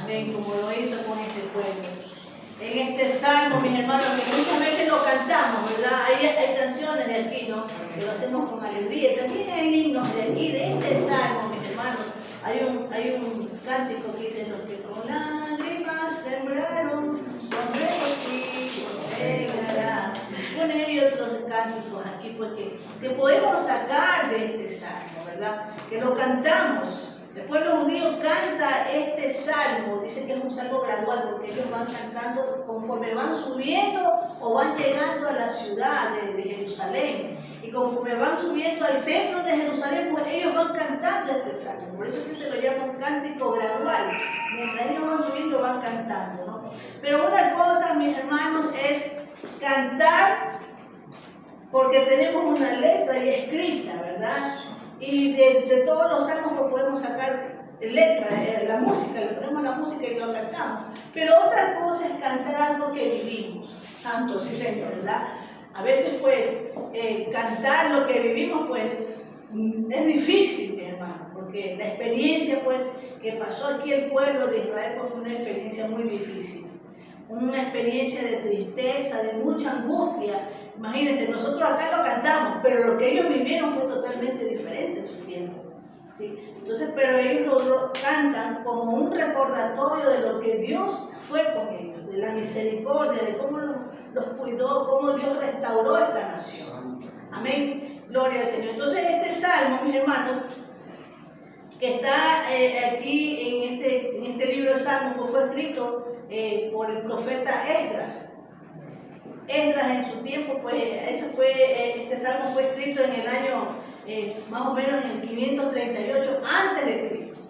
Amén, como lo hizo con este pueblo. En este salmo, mis hermanos, que muchas veces lo cantamos, ¿verdad? Hay canciones de aquí, ¿no? Que lo hacemos con alegría. También hay himnos de aquí, de este salmo, mis hermanos. Hay un cántico que dice: los que con lágrimas sembraron, con regocijo segarán. Bueno, hay otros cánticos aquí, porque que podemos sacar de este salmo, ¿verdad? Que lo cantamos. El pueblo judío canta este salmo, dice que es un salmo gradual, porque ellos van cantando conforme van subiendo o van llegando a la ciudad de Jerusalén. Y conforme van subiendo al templo de Jerusalén, pues ellos van cantando este salmo. Por eso es que se lo llama un cántico gradual. Mientras ellos van subiendo, van cantando, ¿no? Pero una cosa, mis hermanos, es cantar porque tenemos una letra y escrita, ¿verdad? Y de todos los salmos pues podemos sacar letra, la música, le ponemos la música y lo cantamos. Pero otra cosa es cantar algo que vivimos. Santo, sí Señor, ¿verdad? A veces pues cantar lo que vivimos pues es difícil, mi hermano, porque la experiencia pues que pasó aquí el pueblo de Israel pues fue una experiencia muy difícil. Una experiencia de tristeza, de mucha angustia. Imagínense, nosotros acá lo cantamos, pero lo que ellos vivieron fue totalmente diferente en su tiempo, ¿sí? Entonces, pero ellos lo cantan como un recordatorio de lo que Dios fue con ellos, de la misericordia, de cómo los cuidó, cómo Dios restauró esta nación. Amén. Gloria al Señor. Entonces, este salmo, mis hermanos, que está aquí en este libro de Salmos, que fue escrito por el profeta Esdras. Esdras en su tiempo, pues este salmo fue escrito en el año más o menos en el 538 antes de Cristo.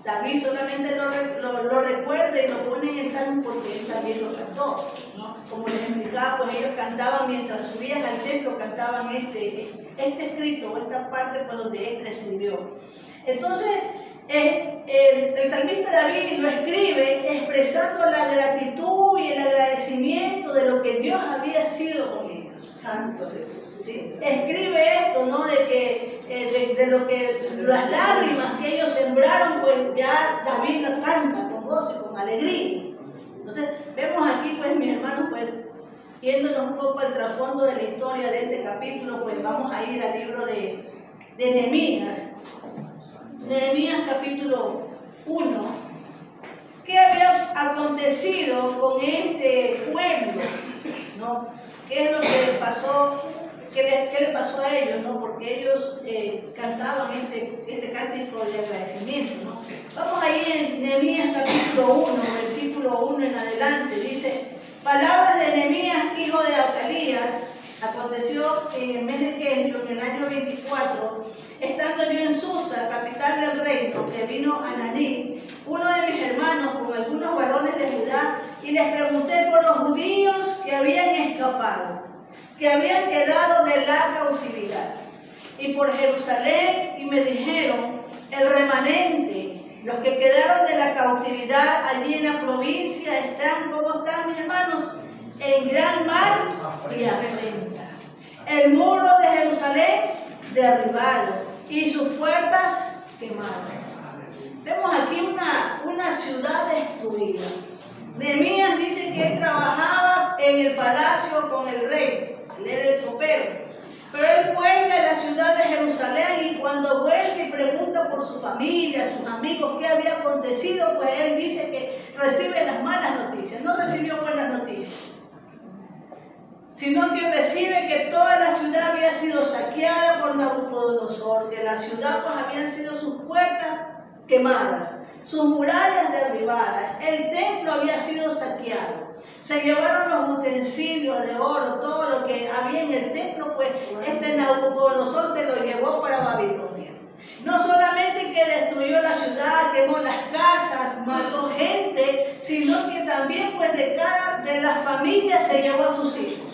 David solamente lo recuerda y lo pone en el salmo porque él también lo cantó, ¿no? Como les explicaba, pues ellos cantaban mientras subían al templo, cantaban este escrito, esta parte pues donde Esdras escribió. Entonces, el salmista David lo escribe expresando la gratitud y el agradecimiento de lo que Dios había sido con ellos. Santo Jesús. ¿Sí? Escribe esto, ¿no? De que de lo que las lágrimas que ellos sembraron, pues ya David lo canta con gozo y con alegría. Entonces, vemos aquí, pues, mis hermanos, pues, yéndonos un poco al trasfondo de la historia de este capítulo, pues vamos a ir al libro de Nehemías. Nehemías capítulo 1. ¿Qué había acontecido con este pueblo? ¿No? ¿Qué es lo que les pasó? ¿Qué les pasó a ellos? ¿No? Porque ellos cantaban este cántico de agradecimiento, ¿no? Vamos ahí en Nehemías capítulo 1, versículo 1 en adelante. Dice: palabras de Nehemías, hijo de Acalías. Aconteció en el mes de Keslo, en el año 24, estando yo en Susa, capital del reino, que vino Ananí, uno de mis hermanos, con algunos varones de Judá, y les pregunté por los judíos que habían escapado, que habían quedado de la cautividad, y por Jerusalén, y me dijeron: el remanente, los que quedaron de la cautividad allí en la provincia, están, ¿cómo están, mis hermanos? En gran mal y afrenta. El muro de Jerusalén derribado y sus puertas quemadas. Vemos aquí una ciudad destruida. Nehemías dice que él trabajaba en el palacio con el rey, él era el copero. Pero él vuelve a la ciudad de Jerusalén y cuando vuelve y pregunta por su familia, sus amigos, qué había acontecido, pues él dice que recibe las malas noticias, no recibió buenas noticias, sino que recibe que toda la ciudad había sido saqueada por Nabucodonosor, que la ciudad pues habían sido sus puertas quemadas, sus murallas derribadas, el templo había sido saqueado. Se llevaron los utensilios de oro, todo lo que había en el templo, pues este Nabucodonosor se lo llevó para Babilonia. No solamente que destruyó la ciudad, quemó las casas, mató gente, sino que también pues de las familias se llevó a sus hijos.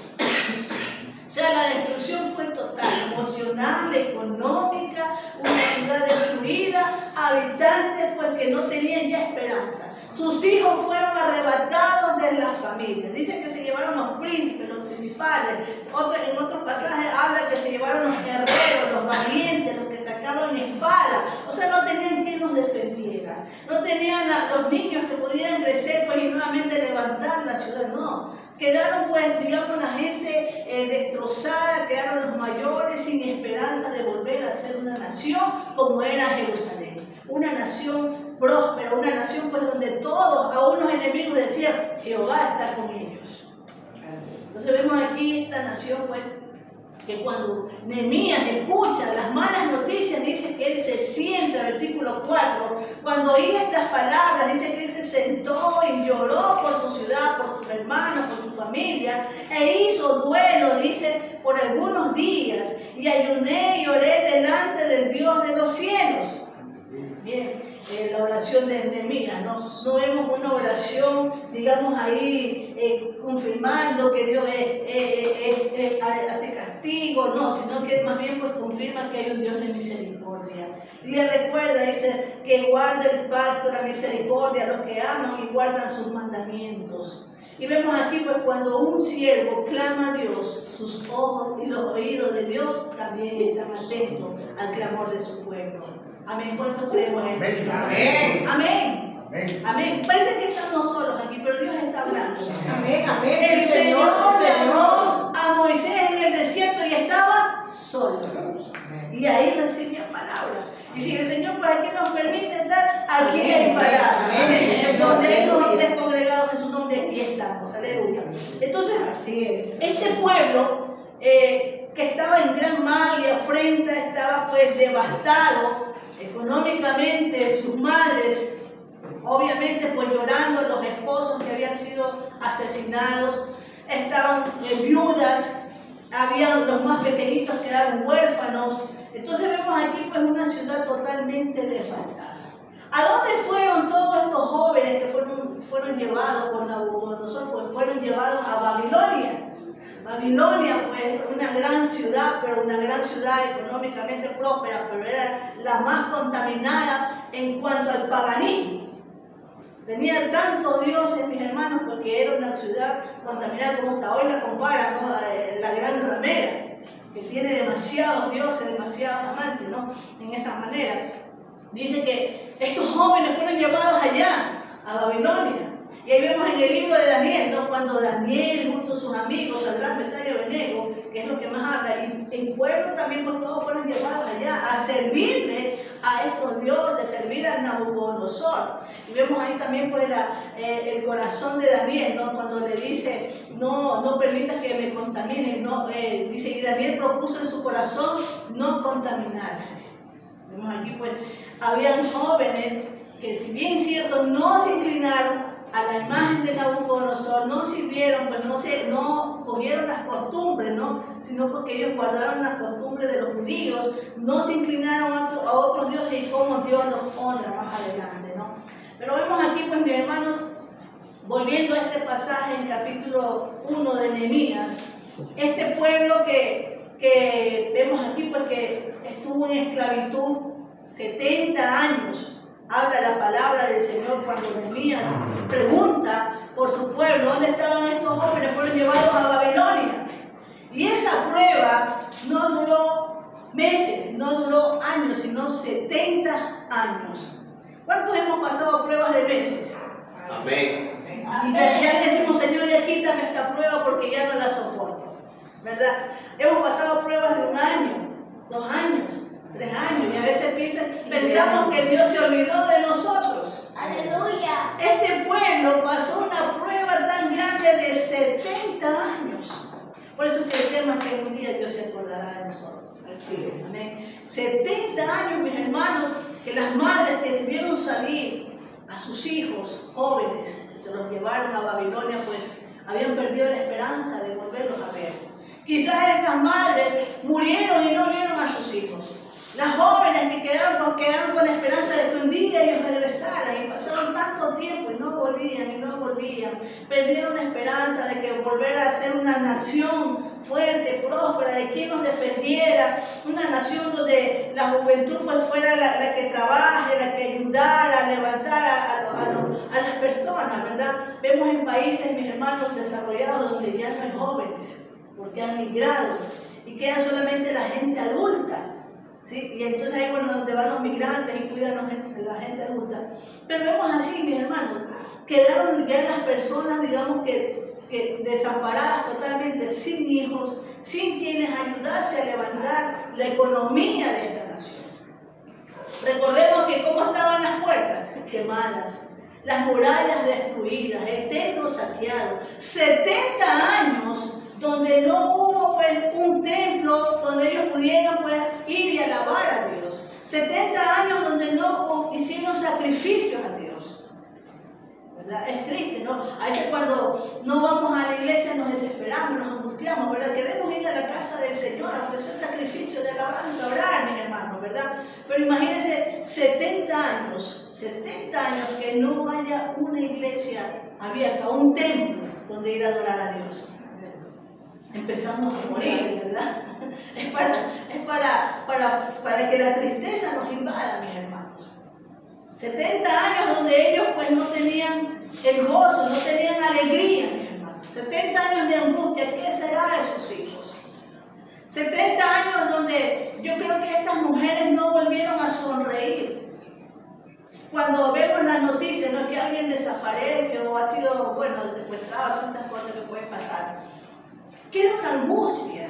O sea, la destrucción fue total, emocional, económica, una ciudad destruida, habitantes pues que no tenían ya esperanza. Sus hijos fueron arrebatados de las familias. Dice que se llevaron los príncipes, los principales. En otros pasajes habla que se llevaron los guerreros, los valientes, los que sacaron espada. O sea, no tenían quien los defendiera. ciudad. No tenían los niños que pudieran crecer pues, y nuevamente levantar la ciudad, no. Quedaron, pues, digamos, la gente destrozada, quedaron los mayores sin esperanza de volver a ser una nación como era Jerusalén. Una nación próspera, una nación pues, donde todos, aún los enemigos decían, Jehová está con ellos. Entonces vemos aquí esta nación, pues, que cuando Nehemías escucha las malas noticias, dice que él se sienta, versículo 4, cuando oía estas palabras, dice que él se sentó y lloró por su ciudad, por sus hermanos, por su familia, e hizo duelo, dice, por algunos días, y ayuné y oré delante del Dios de los cielos. Bien, la oración de Nehemías, no vemos una oración, digamos ahí, confirmando que Dios hace castigo, no, sino que más bien pues confirma que hay un Dios de misericordia. Y le recuerda, dice, que guarda el pacto, la misericordia a los que aman y guardan sus mandamientos. Y vemos aquí pues cuando un siervo clama a Dios, sus ojos y los oídos de Dios también están atentos al clamor de su pueblo. Amén. ¿Cuánto creemos en esto? Amén. Amén. Amén. Amén. Parece que estamos solos aquí, pero Dios está hablando. Amén. Amén. El Sí, Señor sí, llamó a Moisés en el desierto y estaba solo. Y ahí recibía palabras. Y si el Señor por aquí nos permite estar, aquí hay palabras. Amén. Donde hay dos o tres congregados en su nombre, aquí estamos. Aleluya. Entonces, así es. este pueblo que estaba en gran mal y afrenta, estaba pues devastado económicamente, sus madres, obviamente pues llorando, los esposos que habían sido asesinados, estaban viudas, habían los más pequeñitos quedaron huérfanos. Entonces vemos aquí pues una ciudad totalmente devastada. ¿A dónde fueron todos estos jóvenes que fueron llevados por Nabucodonosor? Pues fueron llevados a Babilonia. Babilonia, pues, una gran ciudad, pero una gran ciudad económicamente próspera, pero era la más contaminada en cuanto al paganismo. Tenía tantos dioses, mis hermanos, porque era una ciudad contaminada, como hasta hoy la comparan, ¿no? La gran ramera, que tiene demasiados dioses, demasiados amantes, ¿no? En esa manera. Dice que estos jóvenes fueron llevados allá, a Babilonia. Y ahí vemos en el libro de Daniel, ¿no? Cuando Daniel junto a sus amigos, Sadrach, Mesach y Abednego, que es lo que más habla, y el pueblo también pues todos fueron llevados allá a servirle a estos dioses, servir a Nabucodonosor. Y vemos ahí también pues el corazón de Daniel, ¿no? Cuando le dice, no permitas que me contaminen, no, dice, y Daniel propuso en su corazón no contaminarse. Vemos aquí pues, habían jóvenes que si bien es cierto, no se inclinaron a la imagen de Nabucodonosor, no sirvieron, pues no cogieron las costumbres, ¿no? Sino porque ellos guardaron las costumbres de los judíos, no se inclinaron a otros dioses y cómo Dios los honra más adelante, ¿no? Pero vemos aquí, pues, mis hermanos, volviendo a este pasaje en capítulo 1 de Nehemías, este pueblo que vemos aquí, porque estuvo en esclavitud 70 años. Habla la palabra del Señor cuando Nehemías pregunta por su pueblo, ¿dónde estaban estos jóvenes? Fueron llevados a Babilonia. Y esa prueba no duró meses, no duró años, sino 70 años. ¿Cuántos hemos pasado pruebas de meses? Amén. Y ya decimos, Señor, ya quítame esta prueba porque ya no la soporto, ¿verdad? Hemos pasado pruebas de 1 año, 2 años, 3 años, y a veces pensamos que Dios se olvidó de nosotros. Aleluya. Este pueblo pasó una prueba tan grande de 70 años. Por eso que el tema es que un día Dios se acordará de nosotros. Así es. Amén. 70 años, mis hermanos, que las madres que se vieron salir a sus hijos jóvenes, que se los llevaron a Babilonia, pues habían perdido la esperanza de volverlos a ver. Quizás esas madres murieron y no vieron a sus hijos. Las jóvenes que quedaron con la esperanza de que un día ellos regresaran y pasaron tanto tiempo y no volvían. Perdieron la esperanza de que volver a ser una nación fuerte, próspera, de quien nos defendiera, una nación donde la juventud pues fuera la que trabaje, la que ayudara a levantar a las personas, ¿verdad? Vemos en países, mis hermanos, desarrollados donde ya no hay jóvenes, porque han migrado y queda solamente la gente adulta. ¿sí? Y entonces ahí bueno, donde van los migrantes y cuidan a la gente adulta. Pero vemos así, mis hermanos, quedaron ya las personas, digamos que desamparadas totalmente, sin hijos, sin quienes ayudarse a levantar la economía de esta nación. Recordemos que cómo estaban las puertas quemadas, las murallas destruidas, el templo saqueado, 70 años donde no hubo pues un templo donde ellos pudieran pues ir y alabar a Dios, 70 años donde no hicieron sacrificios a Dios, ¿verdad? Es triste, ¿no? A veces cuando no vamos a la iglesia nos desesperamos, nos angustiamos, ¿verdad? Queremos ir a la casa del Señor a ofrecer sacrificios de alabanza, orar, mis hermanos, ¿verdad? Pero imagínense 70 años que no haya una iglesia abierta, un templo donde ir a adorar a Dios. Empezamos a morir, ¿verdad? Es para que la tristeza nos invada, mis hermanos. 70 años donde ellos pues no tenían el gozo, no tenían alegría, mis hermanos. 70 años de angustia, ¿qué será de sus hijos? 70 años donde yo creo que estas mujeres no volvieron a sonreír. Cuando vemos las noticias, no es que alguien desaparece o ha sido, bueno, secuestrado, tantas cosas que pueden pasar. Queda una angustia,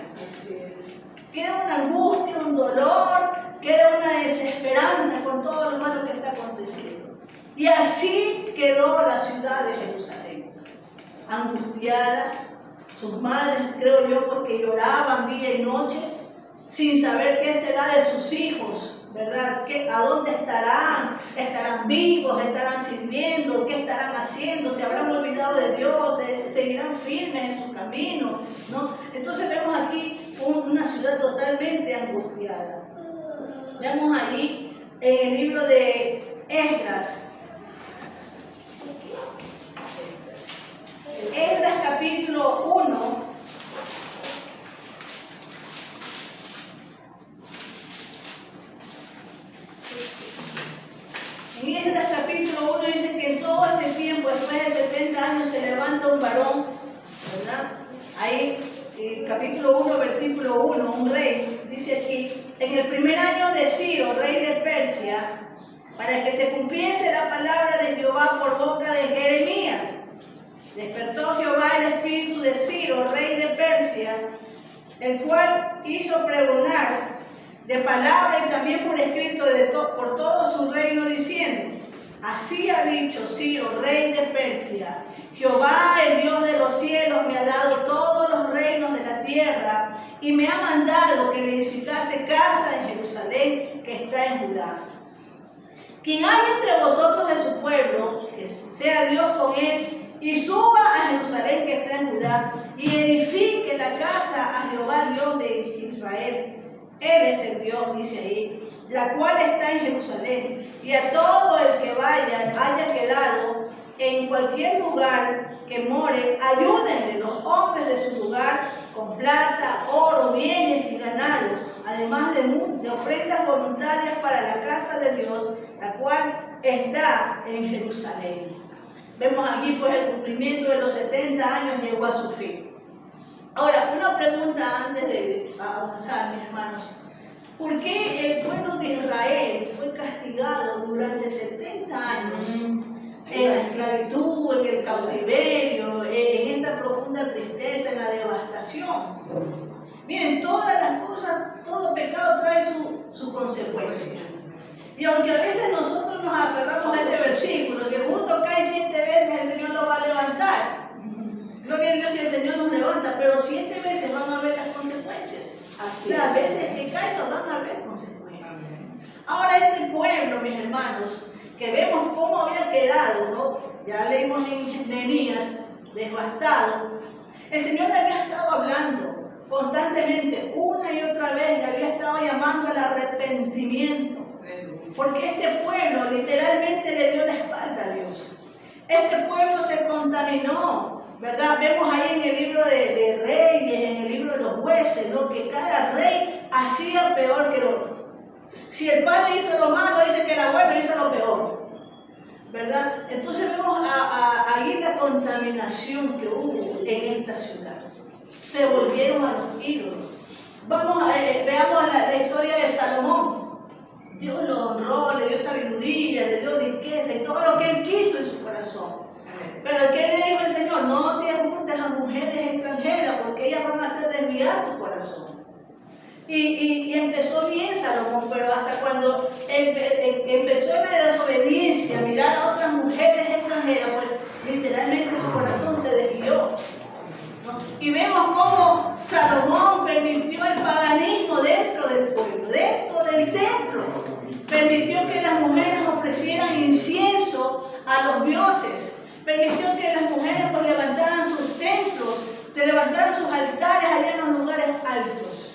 queda una angustia, un dolor, queda una desesperanza con todo lo malo que está aconteciendo. Y así quedó la ciudad de Jerusalén, angustiada, sus madres, creo yo, porque lloraban día y noche, sin saber qué será de sus hijos, ¿verdad? ¿A dónde estarán? ¿Estarán vivos? ¿Estarán sirviendo? ¿Qué estarán haciendo? ¿Se habrán olvidado de Dios? ¿Seguirán firmes en su camino? ¿No? Entonces vemos aquí una ciudad totalmente angustiada. Vemos allí en el libro de Esdras. Esdras capítulo 1. En Esdras capítulo 1 dice que en todo este tiempo, después de 70 años, se levanta un varón, ¿verdad? Ahí, capítulo 1, versículo 1, un rey, dice aquí, en el primer año de Ciro, rey de Persia, para que se cumpliese la palabra de Jehová por boca de Jeremías, despertó Jehová el espíritu de Ciro, rey de Persia, el cual hizo pregonar de palabra y también por escrito por todo su reino, diciendo: así ha dicho Ciro, rey de Persia: Jehová, el Dios de los cielos, me ha dado todos los reinos de la tierra y me ha mandado que le edificase casa en Jerusalén, que está en Judá. Quien haya entre vosotros de su pueblo, que sea Dios con él, y suba a Jerusalén, que está en Judá, y edifique la casa a Jehová, Dios de Israel. Él es el Dios, dice ahí, la cual está en Jerusalén. Y a todo el que haya quedado en cualquier lugar que more, ayúdenle los hombres de su lugar con plata, oro, bienes y ganado, además de ofrendas voluntarias para la casa de Dios, la cual está en Jerusalén. Vemos aquí pues el cumplimiento de los 70 años llegó a su fin. Ahora, una pregunta antes de avanzar, mis hermanos. ¿Por qué el pueblo de Israel fue castigado durante 70 años en la esclavitud, en el cautiverio, en esta profunda tristeza, en la devastación? Miren, todas las cosas, todo pecado trae su consecuencia. Y aunque a veces nosotros nos aferramos a ese versículo, que justo cae 7 veces, el Señor lo va a levantar. Gloria a Dios que el Señor nos levanta, pero 7 veces van a haber las consecuencias. Las veces que caigan van a haber consecuencias. Ahora este pueblo, mis hermanos, que vemos cómo había quedado, ¿no? Ya leímos en Nehemías, devastado. El Señor le había estado hablando constantemente, una y otra vez, le había estado llamando al arrepentimiento. Porque este pueblo literalmente le dio la espalda a Dios. Este pueblo se contaminó, ¿verdad? Vemos ahí en el libro de Reyes, en el libro de los jueces, ¿no? Que cada rey hacía peor que el otro. Si el padre hizo lo malo, dice que el abuelo hizo lo peor, ¿verdad? Entonces vemos ahí la contaminación que hubo en esta ciudad. Se volvieron a los ídolos. Veamos la historia de Salomón. Dios lo honró, le dio sabiduría, le dio riqueza y todo lo que él quiso en su corazón. Pero ¿qué le dijo el Señor? No te juntes a mujeres extranjeras porque ellas van a hacer desviar tu corazón. Y empezó bien Salomón, pero hasta cuando empezó en la desobediencia, a mirar a otras mujeres extranjeras, pues literalmente su corazón se desvió. ¿No? Y vemos cómo Salomón permitió el paganismo dentro del pueblo, dentro del templo. Permitió que las mujeres ofrecieran incienso a los dioses. Permitió que las mujeres pues levantaran sus templos, levantaran sus altares allá en los lugares altos.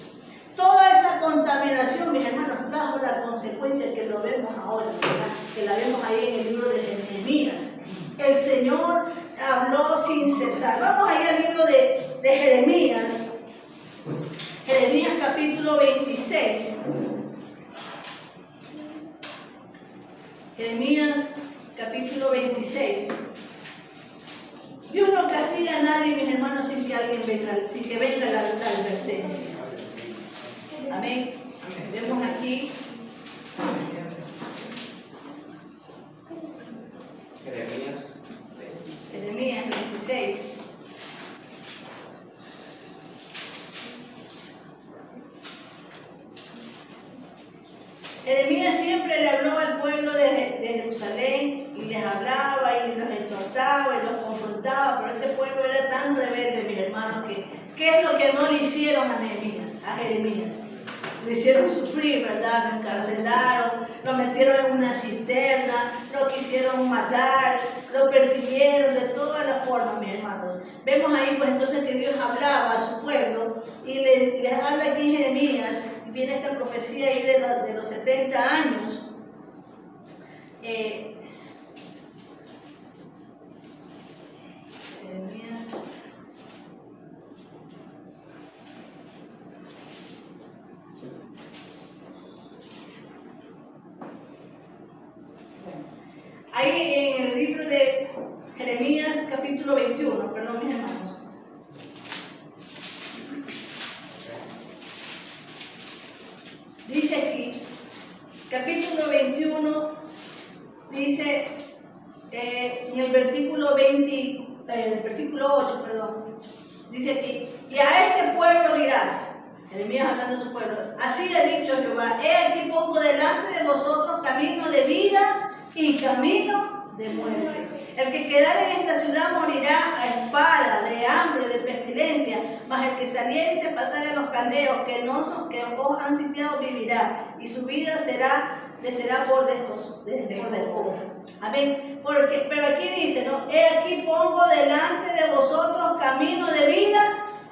Toda esa contaminación, mis hermanos, trajo la consecuencia que lo vemos ahora, ¿verdad? Que la vemos ahí en el libro de Jeremías. El Señor habló sin cesar. Vamos ahí al libro de Jeremías. Jeremías capítulo 26. Jeremías capítulo 26. Dios no castiga a nadie, mis hermanos, sin que venga la advertencia. Amén. Vemos aquí. Jeremías 26. Jeremías siempre le habló al pueblo de Jerusalén y les hablaba y los exhortaba y los confrontaba, pero este pueblo era tan rebelde, mis hermanos, que ¿qué es lo que no le hicieron a Jeremías? Lo hicieron sufrir, ¿verdad? Lo encarcelaron, lo metieron en una cisterna, lo quisieron matar, lo persiguieron de todas las formas, mis hermanos. Vemos ahí, pues entonces, que Dios hablaba a su pueblo y les habla aquí en Jeremías. Viene esta profecía ahí de los 70 años. Jeremías. Ahí en el libro de Jeremías capítulo 21, perdón mis hermanos. Dice aquí, capítulo 21, dice en el versículo 8, perdón, dice aquí, y a este pueblo dirás, Jeremías hablando de su pueblo, así ha dicho Jehová, he aquí pongo delante de vosotros camino de vida y camino de muerte. El que quedare en esta ciudad morirá a espada, de hambre, de pestilencia, mas el que saliere y se pasare a los caldeos que os han sitiado vivirá, y su vida le será por despojo. Amén. Pero aquí dice, ¿no? He aquí pongo delante de vosotros camino de vida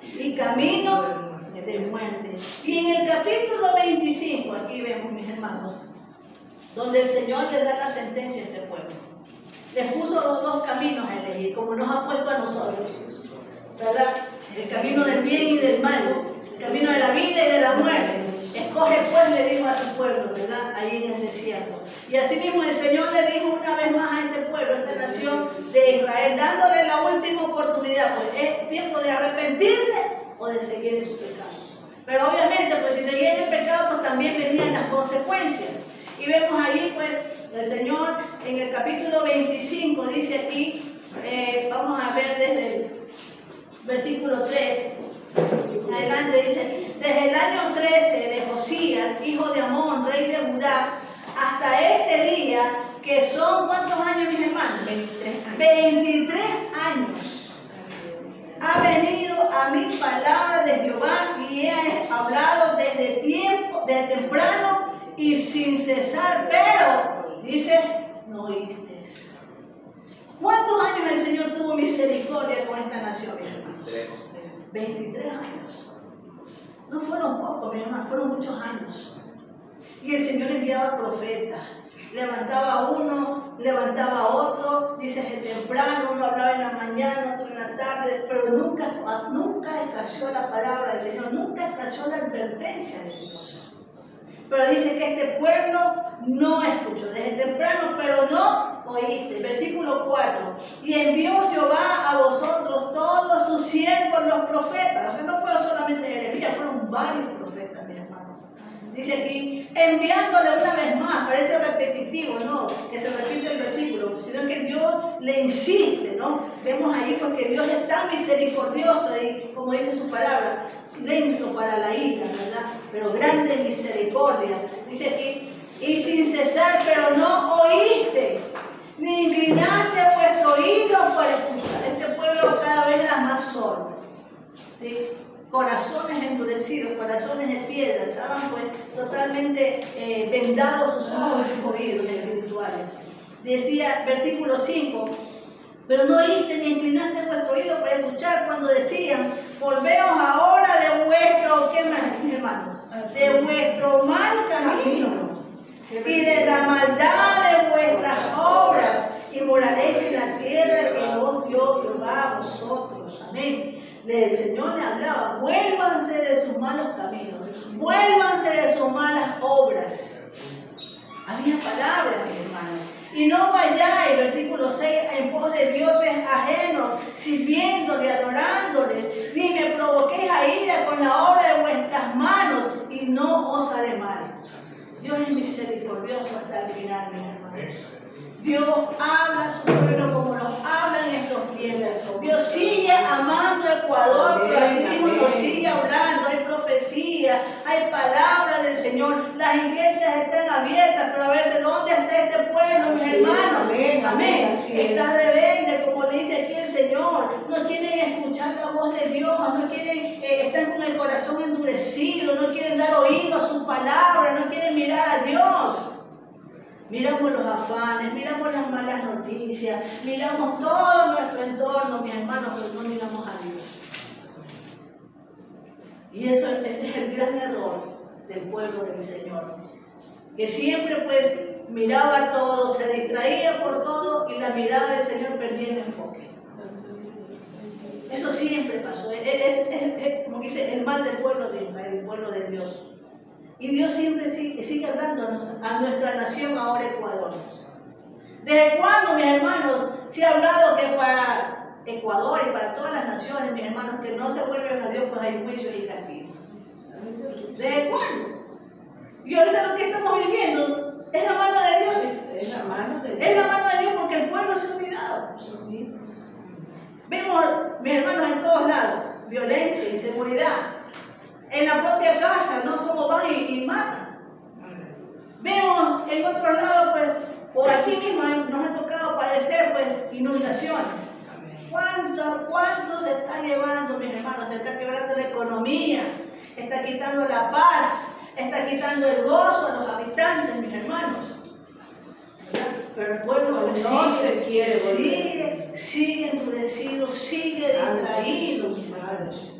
y camino de muerte. Y en el capítulo 25, aquí vemos, mis hermanos, donde el Señor le da la sentencia a este pueblo. Les puso los dos caminos a elegir, como nos ha puesto a nosotros, ¿verdad? El camino del bien y del mal, el camino de la vida y de la muerte. Escoge pues, le dijo a su pueblo, ¿verdad? Ahí en el desierto. Y así mismo el Señor le dijo una vez más a este pueblo, a esta nación de Israel, dándole la última oportunidad, pues es tiempo de arrepentirse o de seguir en su pecado. Pero obviamente, pues si seguían en el pecado, pues también venían las consecuencias. Y vemos ahí, pues, el Señor en el capítulo 25 dice aquí, vamos a ver desde el versículo 3 adelante, dice, desde el año 13 de Josías, hijo de Amón, rey de Judá, hasta este día, que son, ¿cuántos años, mis hermanos? 23 años. Ha venido a mí palabra de Jehová y he hablado desde temprano y sin cesar, pero, dice, no oíste. ¿Cuántos años el Señor tuvo misericordia con esta nación, mis hermanos? 23 años. No fueron pocos, mis hermanos, fueron muchos años. Y el Señor enviaba profetas. Levantaba a uno, levantaba a otro, dice de temprano, uno hablaba en la mañana, otro en la tarde, pero nunca escaseó la palabra del Señor, nunca escaseó la advertencia de Dios. Pero dice que este pueblo no escuchó desde temprano, pero no oíste. Versículo 4. Y envió Jehová a vosotros todos sus siervos los profetas. O sea, no fueron solamente Jeremías, fueron varios profetas, mi hermano. Dice aquí, enviándole una vez más, parece repetitivo, ¿no? Que se repite el versículo, sino que Dios le insiste, ¿no? Vemos ahí porque Dios es tan misericordioso y, como dice su palabra, lento para la ira, ¿verdad? Pero grande en misericordia. Dice aquí, y sin cesar, pero no oíste, ni inclinaste vuestro oído para escuchar. Este pueblo cada vez era más sordo, ¿sí? Corazones endurecidos, corazones de piedra, estaban pues totalmente vendados sus ojos y sus oídos espirituales. Decía, versículo 5, pero no oíste ni inclinaste vuestro oído para escuchar cuando decían, volveos ahora de vuestro, ¿qué más, mis hermanos? De vuestro mal camino y de la maldad de vuestras obras, y moraréis en la tierra que os dio Jehová a vosotros. Amén. El Señor le hablaba, vuélvanse de sus malos caminos, vuélvanse de sus malas obras. Había palabras, mis hermanos. Y no vayáis, versículo 6, en pos de dioses ajenos, sirviéndoles, adorándoles, ni me provoquéis a ira con la obra de vuestras manos, y no os haré mal. Dios es misericordioso hasta el final, mis hermanos. Dios habla a su pueblo como nos habla en estos tiempos. Dios sigue amando a Ecuador, pero así mismo nos sigue hablando. Hay profecía, hay palabra del Señor. Las iglesias están abiertas, pero a veces, ¿dónde está este pueblo, mis hermanos? Amén. Está rebelde, como le dice aquí el Señor. No quieren escuchar la voz de Dios, no quieren, están con el corazón endurecido, no quieren dar oído a su palabra, no quieren mirar a Dios. Miramos los afanes, miramos las malas noticias, miramos todo nuestro entorno, mis hermanos, pero no miramos a Dios. Y ese es el gran error del pueblo del Señor, que siempre pues miraba todo, se distraía por todo y la mirada del Señor perdía el enfoque. Eso siempre pasó, es como dice, el mal del pueblo de Israel, el pueblo de Dios. Y Dios siempre sigue hablando a nuestra nación, ahora Ecuador. ¿Desde cuándo, mis hermanos, se ha hablado que para Ecuador y para todas las naciones, mis hermanos, que no se vuelven a Dios, pues hay juicio y castigo? ¿Desde cuándo? Y ahorita lo que estamos viviendo es la mano de Dios. Es la mano de Dios. Es la mano de Dios porque el pueblo se ha olvidado. Vemos, mis hermanos, en todos lados, violencia, inseguridad. En la propia casa, ¿no? Cómo van y matan. Vemos en otros lados, pues, por aquí mismo nos ha tocado padecer, pues, inundaciones. ¿Cuánto se está llevando, mis hermanos? Se está quebrando la economía, está quitando la paz, está quitando el gozo a los habitantes, mis hermanos. ¿Verdad? Pero el pueblo no se quiere volver. Sigue endurecido, sigue distraído, mis hermanos.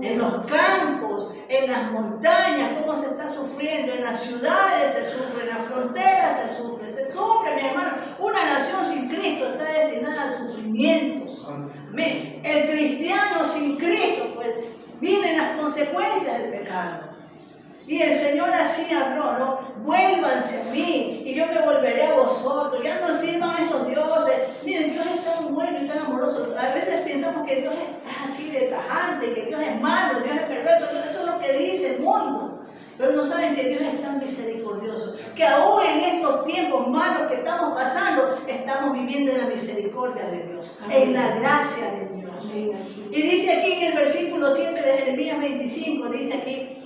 En los campos, en las montañas, cómo se está sufriendo, en las ciudades se sufre, en las fronteras se sufre, mi hermano. Una nación sin Cristo está destinada a sufrimientos. Amén. El cristiano sin Cristo, pues, vienen las consecuencias del pecado. Y el Señor así habló, ¿no? Vuélvanse a mí y yo me volveré a vosotros. Ya no sirvan a esos dioses. Miren, Dios es tan bueno y tan amoroso. A veces pensamos que Dios es así de tajante, que Dios es malo, Dios es perverso. Eso es lo que dice el mundo. Pero no saben que Dios es tan misericordioso, que aún en estos tiempos malos que estamos pasando, estamos viviendo en la misericordia de Dios, en la gracia de Dios. Y dice aquí en el versículo 7 de Jeremías 25, dice aquí,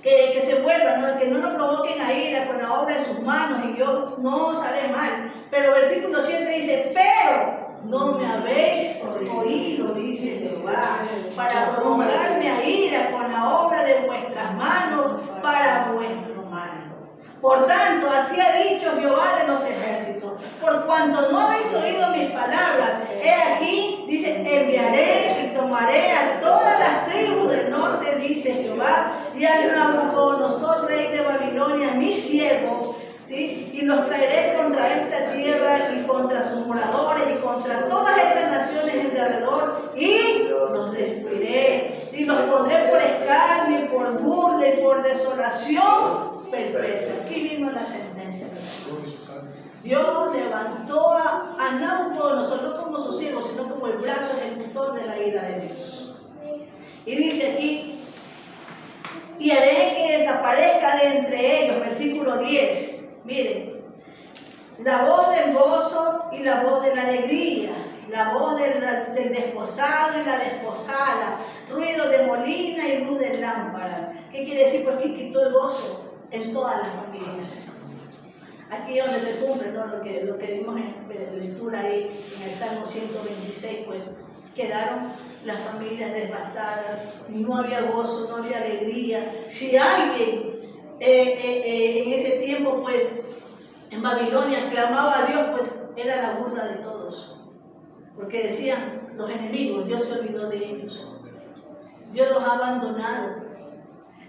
que se vuelvan, ¿no? Que no nos provoquen a ira con la obra de sus manos y yo no os haré mal. Pero el versículo 7 dice, pero no me habéis oído, dice Jehová, para provocarme a ira con la obra de vuestras manos para vuestro mal. Por tanto, así ha dicho Jehová de los ejércitos, por cuanto no habéis oído mis palabras, he aquí, dice, enviaré y tomaré a todas las tribus del norte, dice Jehová, y a Nabucodonosor, rey de Babilonia, mi siervo, ¿sí? Y los traeré contra esta tierra y contra sus moradores y contra todas estas naciones en derredor, y los destruiré, y los pondré por escarnio, y por burla, y por desolación perpetua. Aquí mismo la sentencia. Dios levantó a Nabucodonosor no como su siervo, sino como el brazo ejecutor de la ira de Dios. Y dice aquí, y haré que desaparezca de entre ellos, versículo 10. Miren, la voz del gozo y la voz de la alegría, la voz del desposado y la desposada, ruido de molina y luz de lámparas. ¿Qué quiere decir? Porque quitó el gozo en todas las familias. Aquí es donde se cumple, ¿no? lo que vimos en lectura ahí en el Salmo 126, pues quedaron las familias devastadas, no había gozo, no había alegría. Si alguien en ese tiempo, pues en Babilonia clamaba a Dios, pues era la burla de todos, porque decían los enemigos, Dios se olvidó de ellos, Dios los ha abandonado.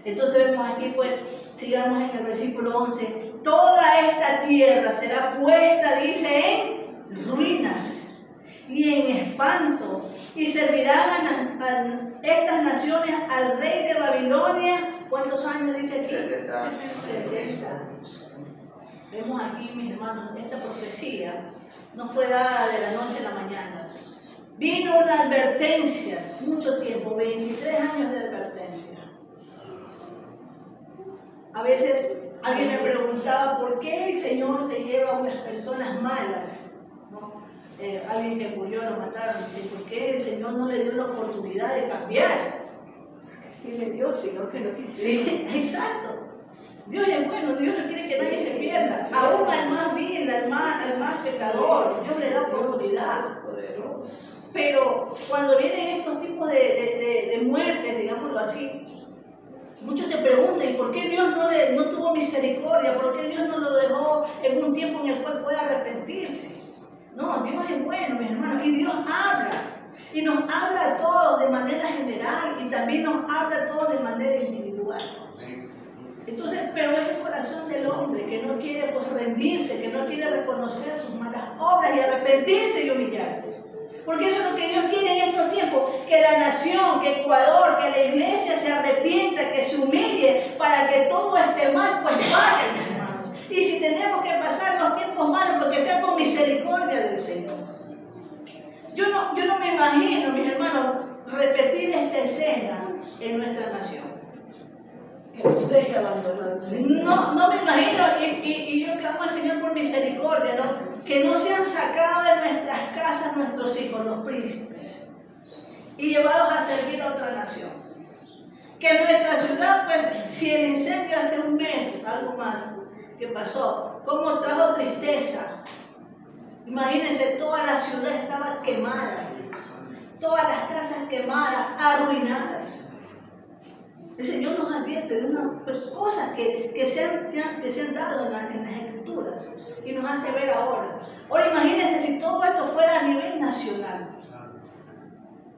Entonces vemos aquí, pues, sigamos en el versículo 11, toda esta tierra será puesta, dice, en ruinas y en espanto, y servirán a estas naciones al rey de Babilonia. ¿Cuántos años dice aquí? 70 años. 70 años. Vemos aquí, mis hermanos, esta profecía no fue dada de la noche a la mañana. Vino una advertencia, mucho tiempo, 23 años de advertencia. A veces alguien me preguntaba por qué el Señor se lleva a unas personas malas, ¿no? Alguien que murió, lo mataron, dice, ¿por qué el Señor no le dio la oportunidad de cambiar? Sí le dio, sino que no quisiera. Sí, exacto. Dios es bueno, Dios no quiere que nadie se pierda. Aún al más vil, al más pecador, Dios le da oportunidad. Pero cuando vienen estos tipos de muertes, digámoslo así, muchos se preguntan, ¿y por qué Dios no tuvo misericordia? ¿Por qué Dios no lo dejó en un tiempo en el cual pueda arrepentirse? No, Dios es bueno, mis hermanos, y Dios habla. Y nos habla a todos de manera general y también nos habla a todos de manera individual. Entonces, pero es el corazón del hombre que no quiere, pues, rendirse, que no quiere reconocer sus malas obras y arrepentirse y humillarse. Porque eso es lo que Dios quiere en estos tiempos, que la nación, que Ecuador, que la iglesia se arrepienta, que se humille, para que todo este mal pues pase, hermanos. Y si tenemos que pasar los tiempos malos, pues que sea con misericordia del Señor. Yo no me imagino, mis hermanos, repetir esta escena en nuestra nación. Que nos deje abandonados. No me imagino, y yo clamo al Señor por misericordia, ¿no? Que no sean sacados de nuestras casas nuestros hijos, los príncipes, y llevados a servir a otra nación. Que en nuestra ciudad, pues, si el incendio hace un mes, algo más, que pasó, cómo trajo tristeza. Imagínense, toda la ciudad estaba quemada, todas las casas quemadas, arruinadas. El Señor nos advierte de unas cosas que se han dado en las Escrituras y nos hace ver ahora. Ahora imagínense si todo esto fuera a nivel nacional.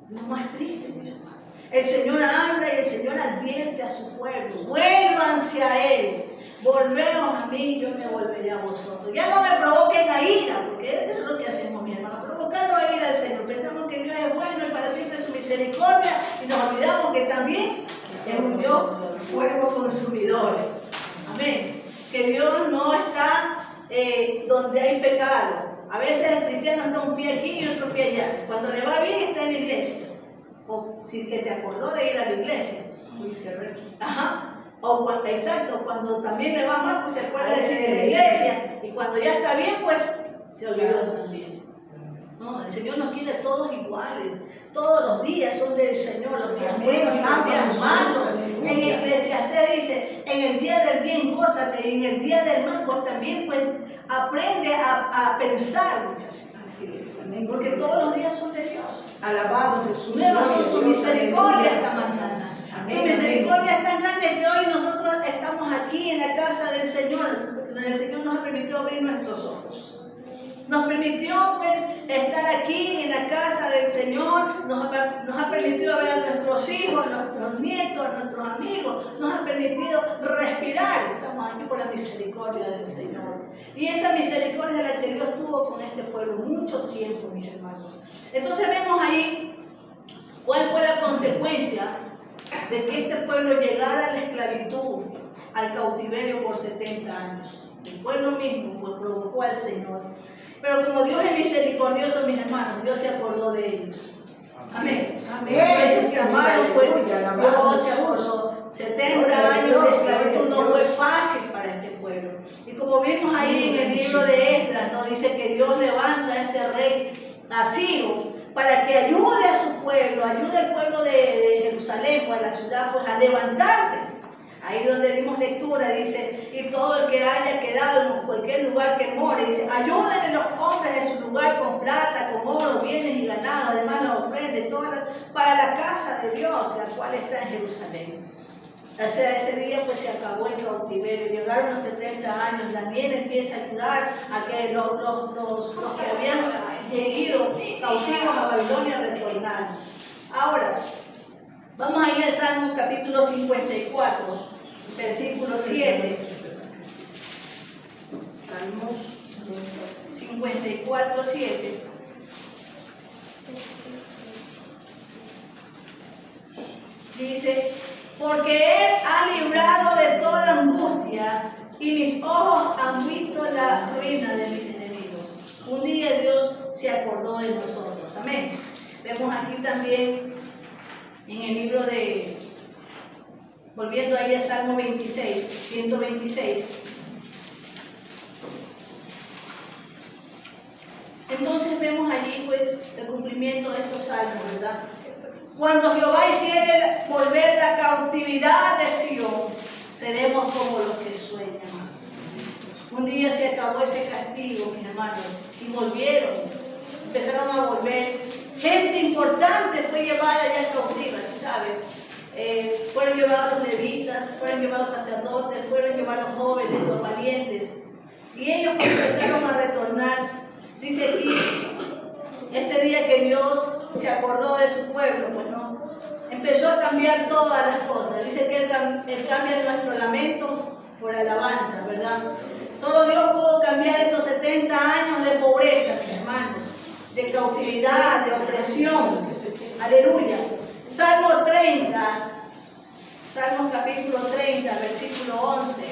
Lo más triste, mi hermano. El Señor habla y el Señor advierte a su pueblo. Vuélvanse a Él. Volveos a mí y yo me volveré a vosotros. Ya no me provoquen a ira, porque eso es lo que hacemos, mi hermano. Provocarlo a ira al Señor. Pensamos que Dios es bueno y para siempre su misericordia y nos olvidamos que también es un Dios fuego consumidor. Amén. Que Dios no está donde hay pecado. A veces el cristiano está un pie aquí y otro pie allá. Cuando le va bien está en la iglesia. O si que se acordó de ir a la iglesia. Ajá. O cuando, exacto, cuando también le va mal, pues se acuerda de ir a la iglesia. Y cuando ya está bien, pues se olvidó también. No, el Señor nos quiere todos iguales. Todos los días son del Señor, los días buenos y los días malos. En Eclesiastés dice, en el día del bien gózate y en el día del mal pues también pues aprende a pensar. Así es, amén. Porque todos los días son de Dios. Alabado Jesús. Nuevas son su misericordia esta mañana. Su misericordia es tan grande que hoy nosotros estamos aquí en la casa del Señor. El Señor nos ha permitido abrir nuestros ojos. Nos permitió pues estar aquí en la casa del Señor, nos ha permitido ver a nuestros hijos, a nuestros nietos, a nuestros amigos, nos ha permitido respirar. Estamos aquí por la misericordia del Señor. Y esa misericordia es la que Dios tuvo con este pueblo mucho tiempo, mis hermanos. Entonces vemos ahí cuál fue la consecuencia de que este pueblo llegara a la esclavitud, al cautiverio por 70 años. El pueblo mismo pues provocó al Señor. Pero como Dios es misericordioso, mis hermanos, Dios se acordó de ellos. Amén. Amén. Mis hermanos, pues Aleluya, Dios se acordó. 70 años de esclavitud no fue fácil para este pueblo. Y como vimos ahí en el libro de Esdras, ¿no? Dice que Dios levanta a este rey Asirio para que ayude a su pueblo, ayude al pueblo de Jerusalén, pues a la ciudad, pues a levantarse. Ahí donde dimos lectura, dice, y todo el que haya quedado en cualquier lugar que more, dice, ayúdenle los hombres de su lugar con plata, con oro, bienes y ganado, además la ofrenda, todas para la casa de Dios, la cual está en Jerusalén. O sea, ese día pues se acabó el cautiverio, llegaron los 70 años, Daniel empieza a ayudar a que los que habían ido cautivos a Babilonia retornaran. Ahora, vamos a ir al Salmo capítulo 54, versículo 7. Salmos 54, 7. Dice, porque Él ha librado de toda angustia y mis ojos han visto la ruina de mis enemigos. Un día Dios se acordó de nosotros. Amén. Vemos aquí también en el libro de, volviendo ahí al Salmo 26, 126. Entonces vemos allí pues el cumplimiento de estos salmos, ¿verdad? Cuando Jehová hiciere volver la cautividad de Sion, seremos como los que sueñan. Un día se acabó ese castigo, mis hermanos, y volvieron, empezaron a volver. Gente importante fue llevada ya cautiva, ¿sí saben? Fueron llevados los levitas, fueron llevados sacerdotes, fueron llevados jóvenes, los valientes. Y ellos empezaron a retornar. Dice aquí, ese día que Dios se acordó de su pueblo, pues no, empezó a cambiar todas las cosas. Dice que Él cambia nuestro lamento por alabanza, ¿verdad? Solo Dios pudo cambiar esos 70 años de pobreza, mis hermanos, de cautividad, de opresión. Aleluya. Salmo 30, Salmo capítulo 30, versículo 11.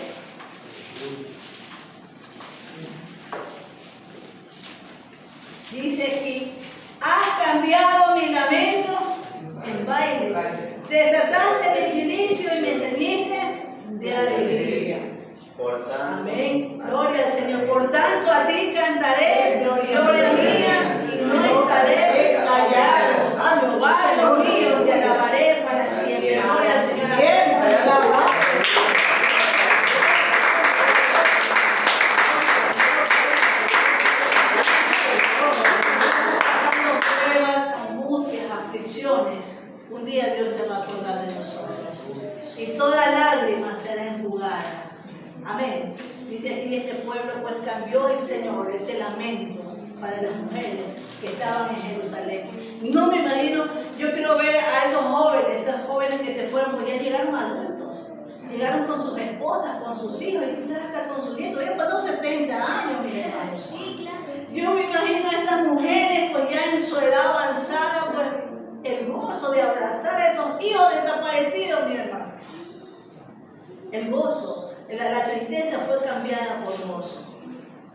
Dice aquí, has cambiado mi lamento en baile, desataste mi silicio y me ceñiste de alegría. Amén. Gloria al Señor. Por tanto a ti cantaré, gloria mía, y no estaré callado. Jehová Dios mío, te alabaré para siempre. Gloria al Señor. Pasando pruebas, angustias, aflicciones, un día Dios se va a acordar de nosotros. Y toda lágrima será enjugada. Amén. Dice aquí, este pueblo pues cambió el Señor ese lamento para las mujeres que estaban en Jerusalén. No me imagino, yo quiero ver a esos jóvenes que se fueron, porque ya llegaron adultos, llegaron con sus esposas, con sus hijos y quizás hasta con sus nietos. Ya pasaron 70 años, mis hermanos. Yo me imagino a estas mujeres pues ya en su edad avanzada, pues el gozo de abrazar a esos hijos desaparecidos, mi hermano. El gozo. La tristeza fue cambiada por gozo.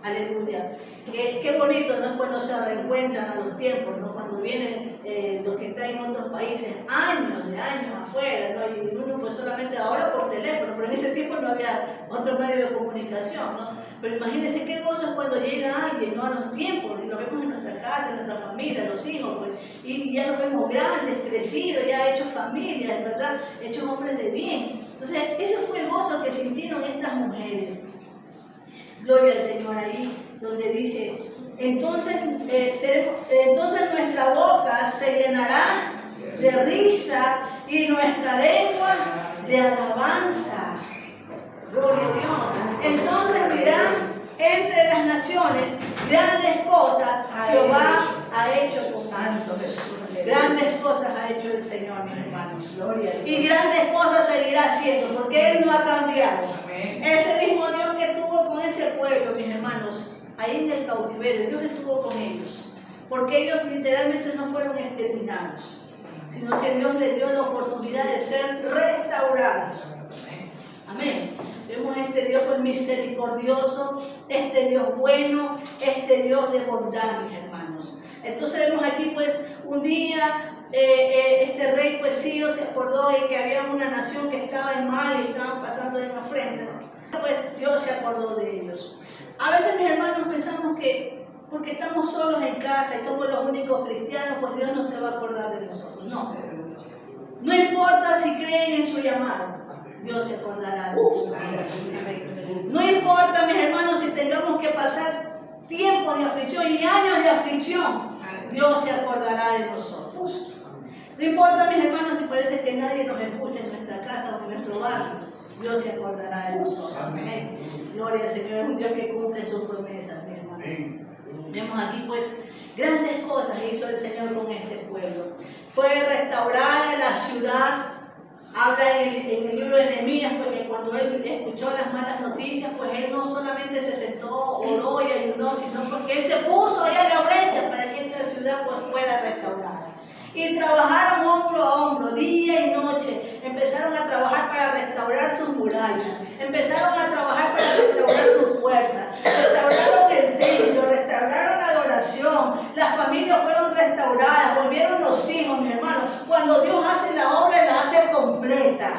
Aleluya. Qué bonito, ¿no? Cuando se reencuentran a los tiempos, ¿no? Cuando vienen los que están en otros países, años de años afuera, ¿no? Y uno pues solamente ahora por teléfono, pero en ese tiempo no había otro medio de comunicación, ¿no? Pero imagínense qué gozo es cuando llega alguien, ¿no? A los tiempos, y lo vemos en nuestra casa, en nuestra familia, los hijos, pues, y ya los vemos grandes, crecidos, ya hechos familias, ¿verdad? Hechos hombres de bien. Entonces, ese fue el gozo que sintieron estas mujeres. Gloria al Señor ahí, donde dice, entonces nuestra boca se llenará de risa y nuestra lengua de alabanza. Gloria a Dios. Entonces dirán entre las naciones, grandes cosas Jehová ha hecho con nosotros. Grandes cosas ha hecho el Señor, mis hermanos. Y grandes cosas seguirá haciendo, porque Él no ha cambiado. Ese mismo Dios que estuvo con ese pueblo, mis hermanos, ahí en el cautiverio, Dios estuvo con ellos. Porque ellos literalmente no fueron exterminados, sino que Dios les dio la oportunidad de ser restaurados. Amén. Vemos este Dios pues misericordioso, este Dios bueno, este Dios de bondad, mis hermanos. Entonces vemos aquí pues un día este rey pues Ciro se acordó de que había una nación que estaba en mal y estaban pasando de una ofrenda. Pues Dios se acordó de ellos. A veces, mis hermanos, pensamos que porque estamos solos en casa y somos los únicos cristianos, pues Dios no se va a acordar de nosotros. No. No importa si creen en su llamado, Dios se acordará de nosotros. No importa, mis hermanos, si tengamos que pasar tiempos de aflicción y años de aflicción, Dios se acordará de nosotros. No importa, mis hermanos, si parece que nadie nos escucha en nuestra casa o en nuestro barrio, Dios se acordará de nosotros. Amén. Gloria al Señor, es un Dios que cumple sus promesas, mi hermano. Vemos aquí pues grandes cosas hizo el Señor con este pueblo. Fue restaurada la ciudad. Habla en el libro de Nehemías, pues que cuando él escuchó las malas noticias, pues él no solamente se sentó, oró y ayunó, sino porque él se puso ahí a la brecha para que esta ciudad pues fuera restaurada. Y trabajaron hombro a hombro, día y noche. Empezaron a trabajar para restaurar sus murallas. Empezaron a trabajar para restaurar sus puertas. Restauraron el templo, restauraron la adoración. Las familias fueron restauradas, volvieron los hijos, mi hermano. Cuando Dios hace la obra, la hace completa.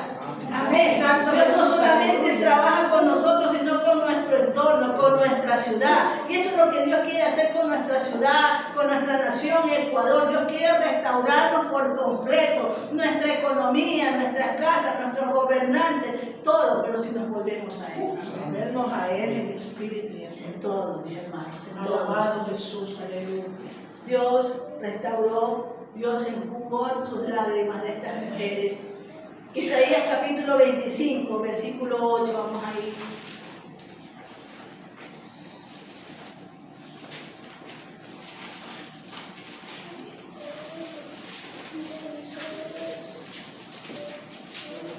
Amén. Dios no solamente trabaja con nosotros, sino con nuestro entorno, con nuestra ciudad. Y eso es lo que Dios quiere hacer con nuestra ciudad, con nuestra nación, Ecuador. Dios quiere restaurarnos por completo, nuestra economía, nuestras casas, nuestros gobernantes, todo, pero si nos volvemos a Él. Volvernos a Él en espíritu y En todo, mis hermanos. alabado Jesús, aleluya. Dios restauró, Dios enjugó sus lágrimas de estas mujeres. Isaías capítulo 25, versículo 8, vamos ahí.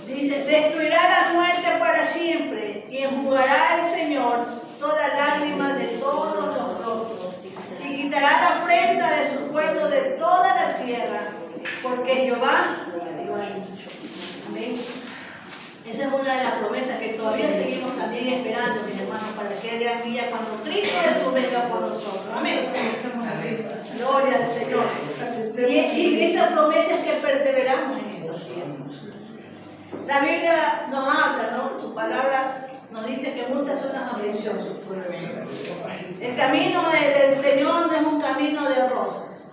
Dice, destruirá la muerte para siempre y enjugará el Señor toda lágrima de todos los rostros y quitará la afrenta de su pueblo de toda la tierra, porque Jehová lo ha dicho. Amén. Esa es una de las promesas que todavía seguimos también esperando, mis hermanos, para aquel gran día cuando Cristo Jesús venga por nosotros. Amén. Gloria al Señor. Y esa promesa es que perseveramos en estos tiempos. La Biblia nos habla, ¿no? Su palabra nos dice que muchas son las aflicciones. El camino del Señor no es un camino de rosas.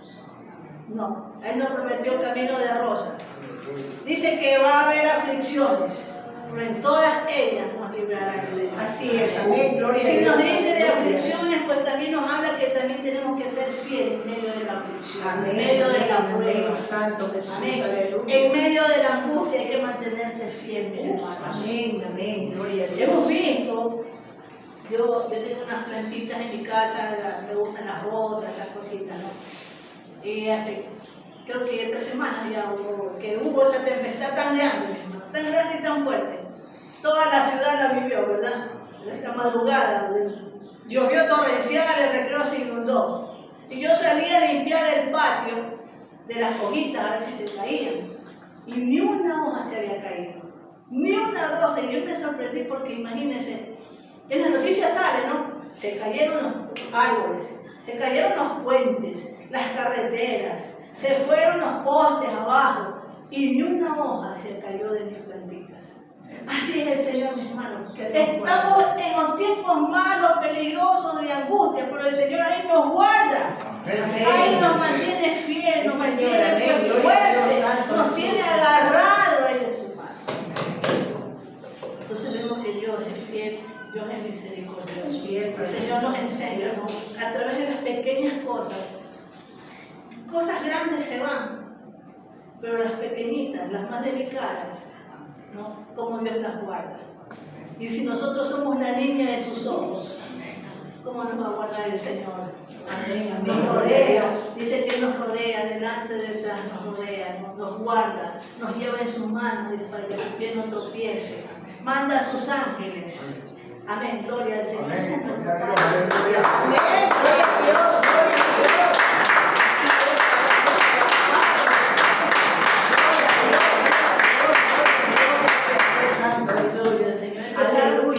No, Él no prometió un camino de rosas. Dice que va a haber aflicciones, pero en todas ellas nos librará el Señor. Así es, amén, gloria a Dios. Si nos dice de aflicciones, pues también nos habla que también tenemos que ser fieles en medio de la aflicción, Amén, en medio de la prueba. amén, Santo Jesús, Amén. aleluya. En medio de la angustia hay que mantenerse fiel, mi hermano. Amén, amén, gloria a Dios. Hemos visto, yo tengo unas plantitas en mi casa, me gustan las rosas, las cositas, ¿no? Y hace, creo que 3 semanas ya que hubo esa tempestad tan grande, mi hermano, tan grande y tan fuerte. Toda la ciudad la vivió, ¿verdad? Esa madrugada, llovió torrencial, el recreo se inundó. Y yo salí a limpiar el patio de las hojitas a ver si se caían. Y ni una hoja se había caído, ni una rosa. Y yo me sorprendí porque imagínense, en las noticias sale, ¿no? Se cayeron los árboles, se cayeron los puentes, las carreteras, se fueron los postes abajo y ni una hoja se cayó de mis plantitas. Así es el Señor, mis hermanos. Estamos en los tiempos malos, peligrosos, de angustia, pero el Señor ahí nos guarda. Ahí nos mantiene fiel, nos mantiene fuertes, nos tiene agarrado ahí de su mano. Entonces vemos que Dios es fiel, Dios es misericordioso. El Señor nos enseña, ¿no? A través de las pequeñas cosas. Cosas grandes se van, pero las pequeñitas, las más delicadas, ¿no? Como Dios las guarda. Y si nosotros somos la niña de sus ojos, ¿cómo nos va a guardar el Señor? Amén, amén. Nos rodea, dice que nos rodea, delante, detrás, nos rodea, nos guarda, nos lleva en sus manos para que el pie no tropiece. Manda a sus ángeles. Amén, gloria al Señor. Amén, Gloria a Amén, gloria a Dios, gloria a Dios. Gloria al Señor. Empezaron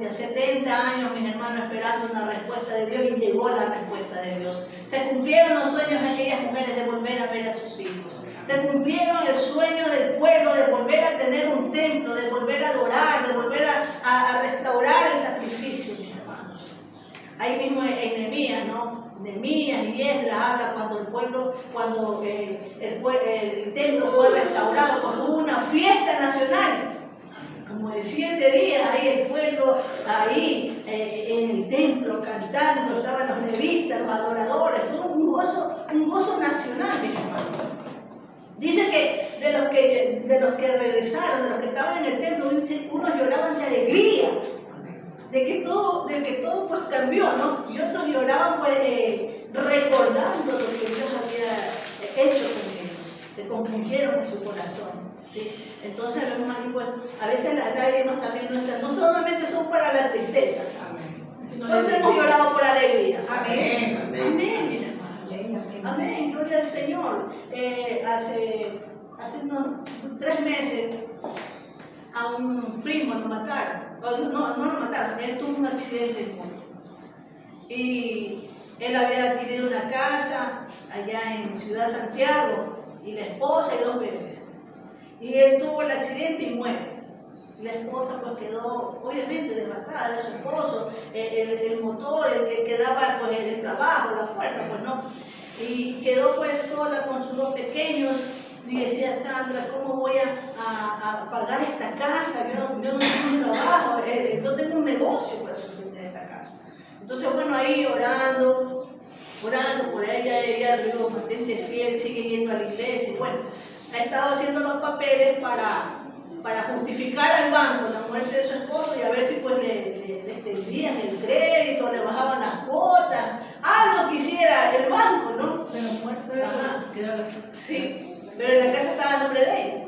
misericordia. 70 años, mis hermanos, esperando una respuesta de Dios, y llegó la respuesta de Dios. Se cumplieron los sueños de aquellas mujeres de volver a ver a sus hijos. Se cumplieron el sueño del pueblo de volver a tener un templo, de volver a adorar, de volver a restaurar el sacrificio, mis hermanos. Ahí mismo en Nehemías, ¿no? Nehemías y Esdras habla cuando el pueblo, cuando el templo fue restaurado, cuando hubo una fiesta nacional, como de 7 días, ahí el pueblo, ahí en el templo cantando, estaban los levitas, los adoradores, fue un gozo nacional, mis hermanos. Dice que de los que regresaron, de los que estaban en el templo, unos lloraban de alegría, de que todo pues cambió, ¿no? Y otros lloraban pues recordando lo que Dios había hecho con ellos, se compungieron en su corazón, ¿sí? Entonces, hermanos, pues a veces las lágrimas también nuestras no solamente son para la tristeza. ¿Cuántos hemos llorado por alegría? Amén. Amén, mi hermano. Amén, gloria al Señor. Hace unos 3 meses a un primo lo mataron. No lo mataron, él tuvo un accidente en moto. Y él había adquirido una casa allá en Ciudad Santiago, y la esposa y 2 bebés. Y él tuvo el accidente y muere. La esposa pues quedó obviamente devastada, era su esposo, el motor, el que daba pues el trabajo, la fuerza, pues no. Y quedó pues sola con sus 2 pequeños. Y decía: Sandra, ¿cómo voy a pagar esta casa? Yo no tengo un trabajo, no tengo un negocio para sostener esta casa. Entonces, bueno, ahí orando por ella luego bastante fiel, sigue yendo a la iglesia. Y bueno, ha estado haciendo los papeles para justificar al banco la muerte de su esposo, y a ver si pues le extendían el crédito, le bajaban las cuotas, algo quisiera el banco, ¿no? Pero muerto quedó la chica. Sí. Pero en la casa estaba a nombre de ella.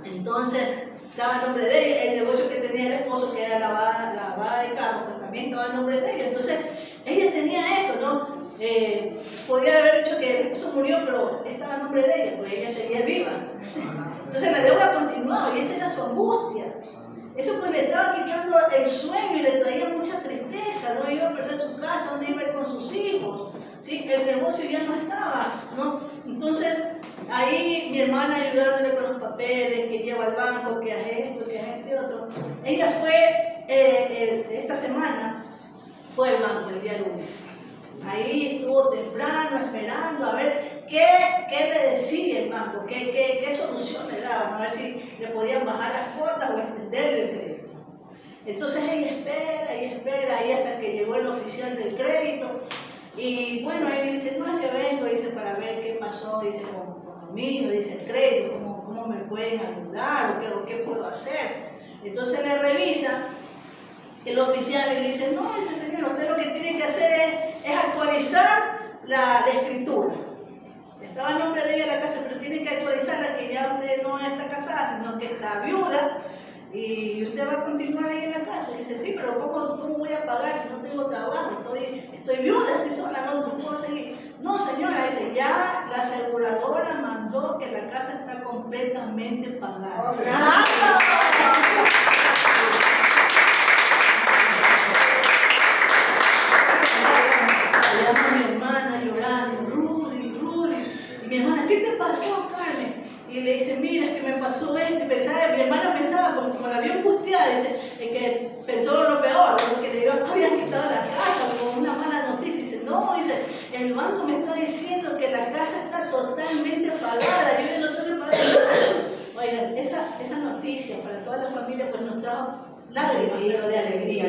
Entonces, estaba a nombre de ella. El negocio que tenía el esposo, que era lavada de carros, pues también estaba a nombre de ella. Entonces, ella tenía eso, ¿no? Podía haber dicho que el esposo murió, pero estaba a nombre de ella, pues ella seguía viva. Entonces, la deuda continuaba, y esa era su angustia. Eso pues le estaba quitando el sueño y le traía mucha tristeza. No iba a perder su casa, no iba a ir con sus hijos. ¿Sí? El negocio ya no estaba, ¿no? Entonces, ahí mi hermana ayudándole con los papeles, que lleva al banco, que hace esto, que hace este otro. Ella fue, esta semana, fue al banco el día lunes. Ahí estuvo temprano esperando a ver qué le decía el banco, qué solución le daban, a ver si le podían bajar las cuotas o extenderle el crédito. Entonces ella espera, ahí hasta que llegó el oficial del crédito. Y bueno, ahí dice: no, es que vengo, dice, para ver qué pasó, dice, con lo mío, dice, el crédito, cómo me pueden ayudar o qué puedo hacer. Entonces le revisa el oficial y le dice: no, dice, señor, usted lo que tiene que hacer es actualizar la escritura. Estaba en nombre de ella la casa, pero tiene que actualizarla, que ya usted no está casada, sino que está viuda. Y usted va a continuar ahí en la casa. Y dice: sí, pero ¿cómo voy a pagar si no tengo trabajo? Estoy viuda, estoy sola, no puedo seguir. No, señora, dice, ya la aseguradora mandó que la casa está completamente pagada. Llama a mi hermana llorando: Rudy. Y mi hermana: ¿qué te pasó, Carmen? Y le dice: mira, es que me pasó esto. Y mi hermana pensaba, como la vio angustiada, dice, que pensó lo peor, que le habían quitado la casa, con una mala noticia. Dice: no, dice, el banco me está diciendo que la casa está totalmente pagada, yo ya no tengo que pagar nada. Oigan, esa noticia para toda la familia pues nos trajo lágrimas, pero de alegría,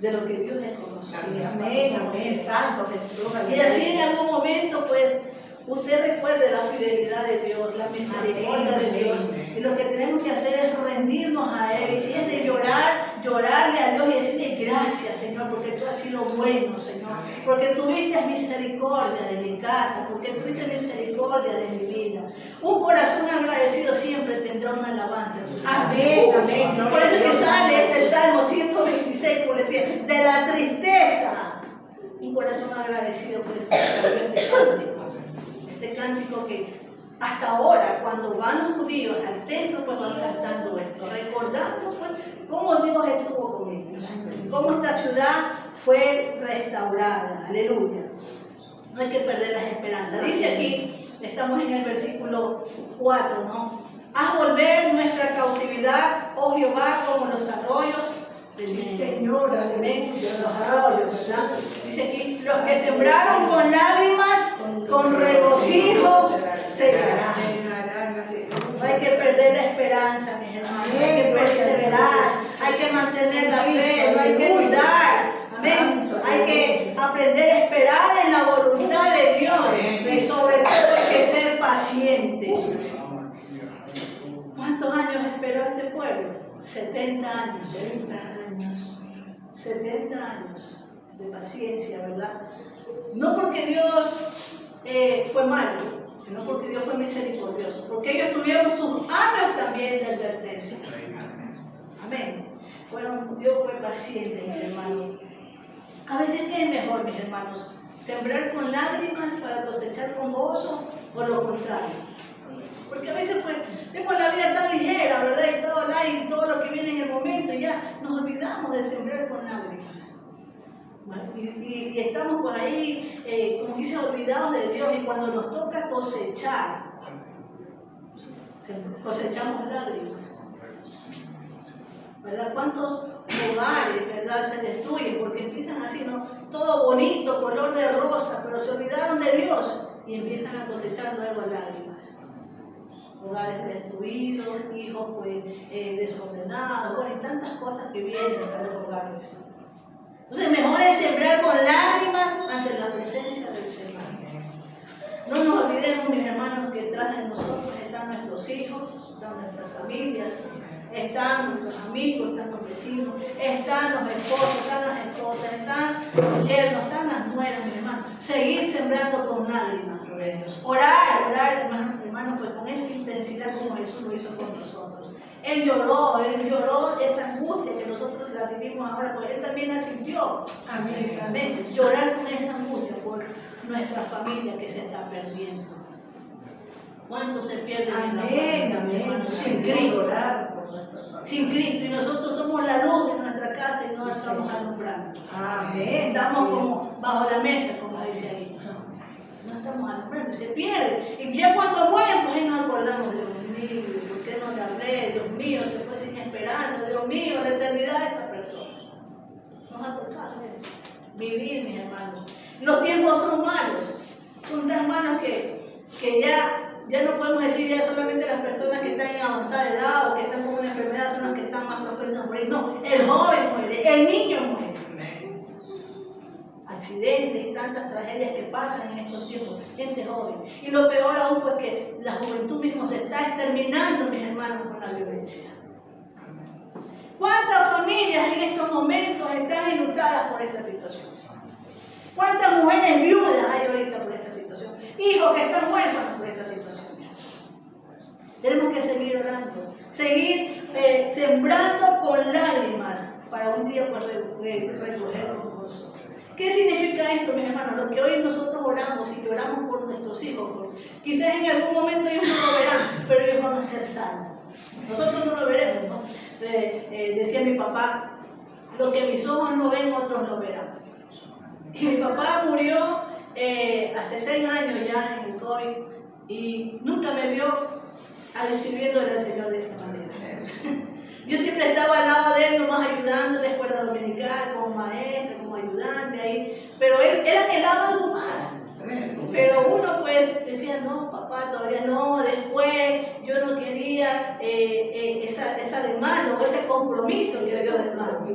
de lo que Dios es con nosotros. Amén, Santo Jesús. Y así en algún momento pues usted recuerde la fidelidad de Dios, la misericordia de Dios. Y lo que tenemos que hacer es rendirnos a Él. Y si es de llorarle a Dios y decirle: gracias, Señor, porque tú has sido bueno, Señor. Porque tuviste misericordia de mi casa, porque tuviste misericordia de mi vida. Un corazón agradecido siempre tendrá una alabanza. Amén. Por eso que sale este Salmo 126, por decir, de la tristeza. Un corazón agradecido por este cántico. Este cántico que hasta ahora, cuando van los judíos al templo, pues van cantando esto, recordando pues, cómo Dios estuvo con ellos, cómo esta ciudad fue restaurada. Aleluya. No hay que perder las esperanzas. Dice aquí, estamos en el versículo 4, ¿no? Haz volver nuestra cautividad, oh Jehová, como los arroyos. Sí, Señor, aleluya. Los arroyos, ¿verdad? Dice aquí, los que sembraron con lágrimas, con regocijo segarán. No hay que perder la esperanza, mis hermanos. Hay que perseverar, hay que mantener la fe, no hay que dudar. Amén. Hay que aprender a esperar en la voluntad de Dios y sobre todo hay que ser paciente. ¿Cuántos años esperó este pueblo? 70 años. 70 años de paciencia, ¿verdad? No porque Dios fue malo, sino porque Dios fue misericordioso, porque ellos tuvieron sus años también de advertencia. Amén. Dios fue paciente, mis hermanos. A veces, ¿qué es mejor, mis hermanos? ¿Sembrar con lágrimas para cosechar con gozo o lo contrario? Porque a veces pues vemos la vida tan ligera, ¿verdad? Y todo lo que viene en el momento y ya nos olvidamos de sembrar con lágrimas. Y estamos por ahí, como dice, olvidados de Dios, y cuando nos toca cosechar, cosechamos lágrimas. ¿Verdad? ¿Cuántos hogares, verdad, se destruyen porque empiezan así, ¿no? Todo bonito, color de rosa, pero se olvidaron de Dios y empiezan a cosechar luego lágrimas. Hogares destruidos, hijos pues, desordenados, bueno, y tantas cosas que vienen a los hogares. Entonces, mejor es sembrar con lágrimas ante la presencia del Señor. No nos olvidemos, mis hermanos, que detrás de nosotros están nuestros hijos, están nuestras familias, están nuestros amigos, están los vecinos, están los esposos, están las esposas, están los yernos, están las nueras, mis hermanos. Seguir sembrando con lágrimas. Orar, hermanos, pues con esa intensidad como Jesús lo hizo con nosotros. Él lloró esa angustia que nosotros la vivimos ahora, porque Él también la sintió. Amén. Amén. Llorar con esa angustia por nuestra familia que se está perdiendo. ¿Cuántos se pierden en la familia? Amén. Sin Cristo. Sin Cristo. Y nosotros somos la luz de nuestra casa y no estamos alumbrando. Amén. Estamos como bajo la mesa, como dice ahí. No estamos alumbrando, se pierde. Y ya cuando mueren, pues ahí nos acordamos, Dios mío, ¿por qué no le hablé? Dios mío, se fue sin esperanza. Dios mío, la eternidad de esta persona. Nos ha tocado esto. Vivir, mis hermanos. Los tiempos son malos. Son tan malos que ya no podemos decir ya solamente las personas que están en avanzada edad o que están con una enfermedad son las que están más propensas a morir. No, el joven muere, el niño muere. Accidentes, tantas tragedias que pasan en estos tiempos, gente joven. Y lo peor aún, porque la juventud mismo se está exterminando, mis hermanos, con la violencia. ¿Cuántas familias en estos momentos están enlutadas por esta situación? ¿Cuántas mujeres viudas hay ahorita por esta situación? Hijos que están huérfanos por esta situación. Tenemos que seguir orando, seguir sembrando con lágrimas para un día pues, recoger con gozo. ¿Qué significa esto, mis hermanos? Lo que hoy nosotros oramos y lloramos por nuestros hijos, quizás en algún momento ellos no lo verán, pero ellos van a ser salvos. Nosotros no lo veremos, ¿no? Decía mi papá, lo que mis ojos no ven, otros lo verán. Y mi papá murió hace 6 años ya en el COVID y nunca me vio sirviéndole al Señor de esta manera. Yo siempre estaba al lado de él, nomás ayudando en la escuela dominical, como maestra, como ayudante ahí, pero él anhelaba algo más. Pero uno pues decía, no, papá, todavía no, después yo no quería esa demanda o ese compromiso que yo de mano.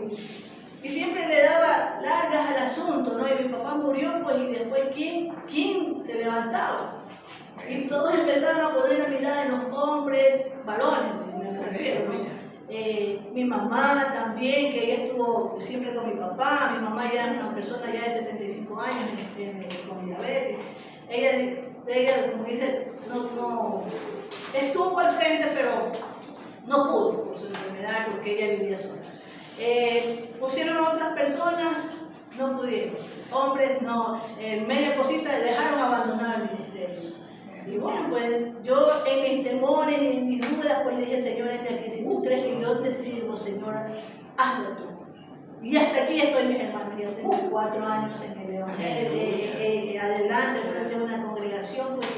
Y siempre le daba largas al asunto, ¿no? Y mi papá murió, pues, y después, ¿quién se levantaba? Y todos empezaron a poner la mirada en los hombres, varones, me refiero, ¿no? Mi mamá también, que ella estuvo siempre con mi papá. Mi mamá ya es una persona ya de 75 años con diabetes. Ella, como dice, no estuvo al frente, pero no pudo por su enfermedad, porque ella vivía sola. Pusieron a otras personas, no pudieron. Hombres, no, media cosita, dejaron abandonar el ministerio. Y bueno, pues yo en mis temores y en mis dudas, pues le dije, Señor, que si tú crees que yo te sirvo, Señor, hazlo tú. Y hasta aquí estoy, mis hermanos. Yo tengo 4 años en el Evangelio, adelante, frente a una congregación. Pues,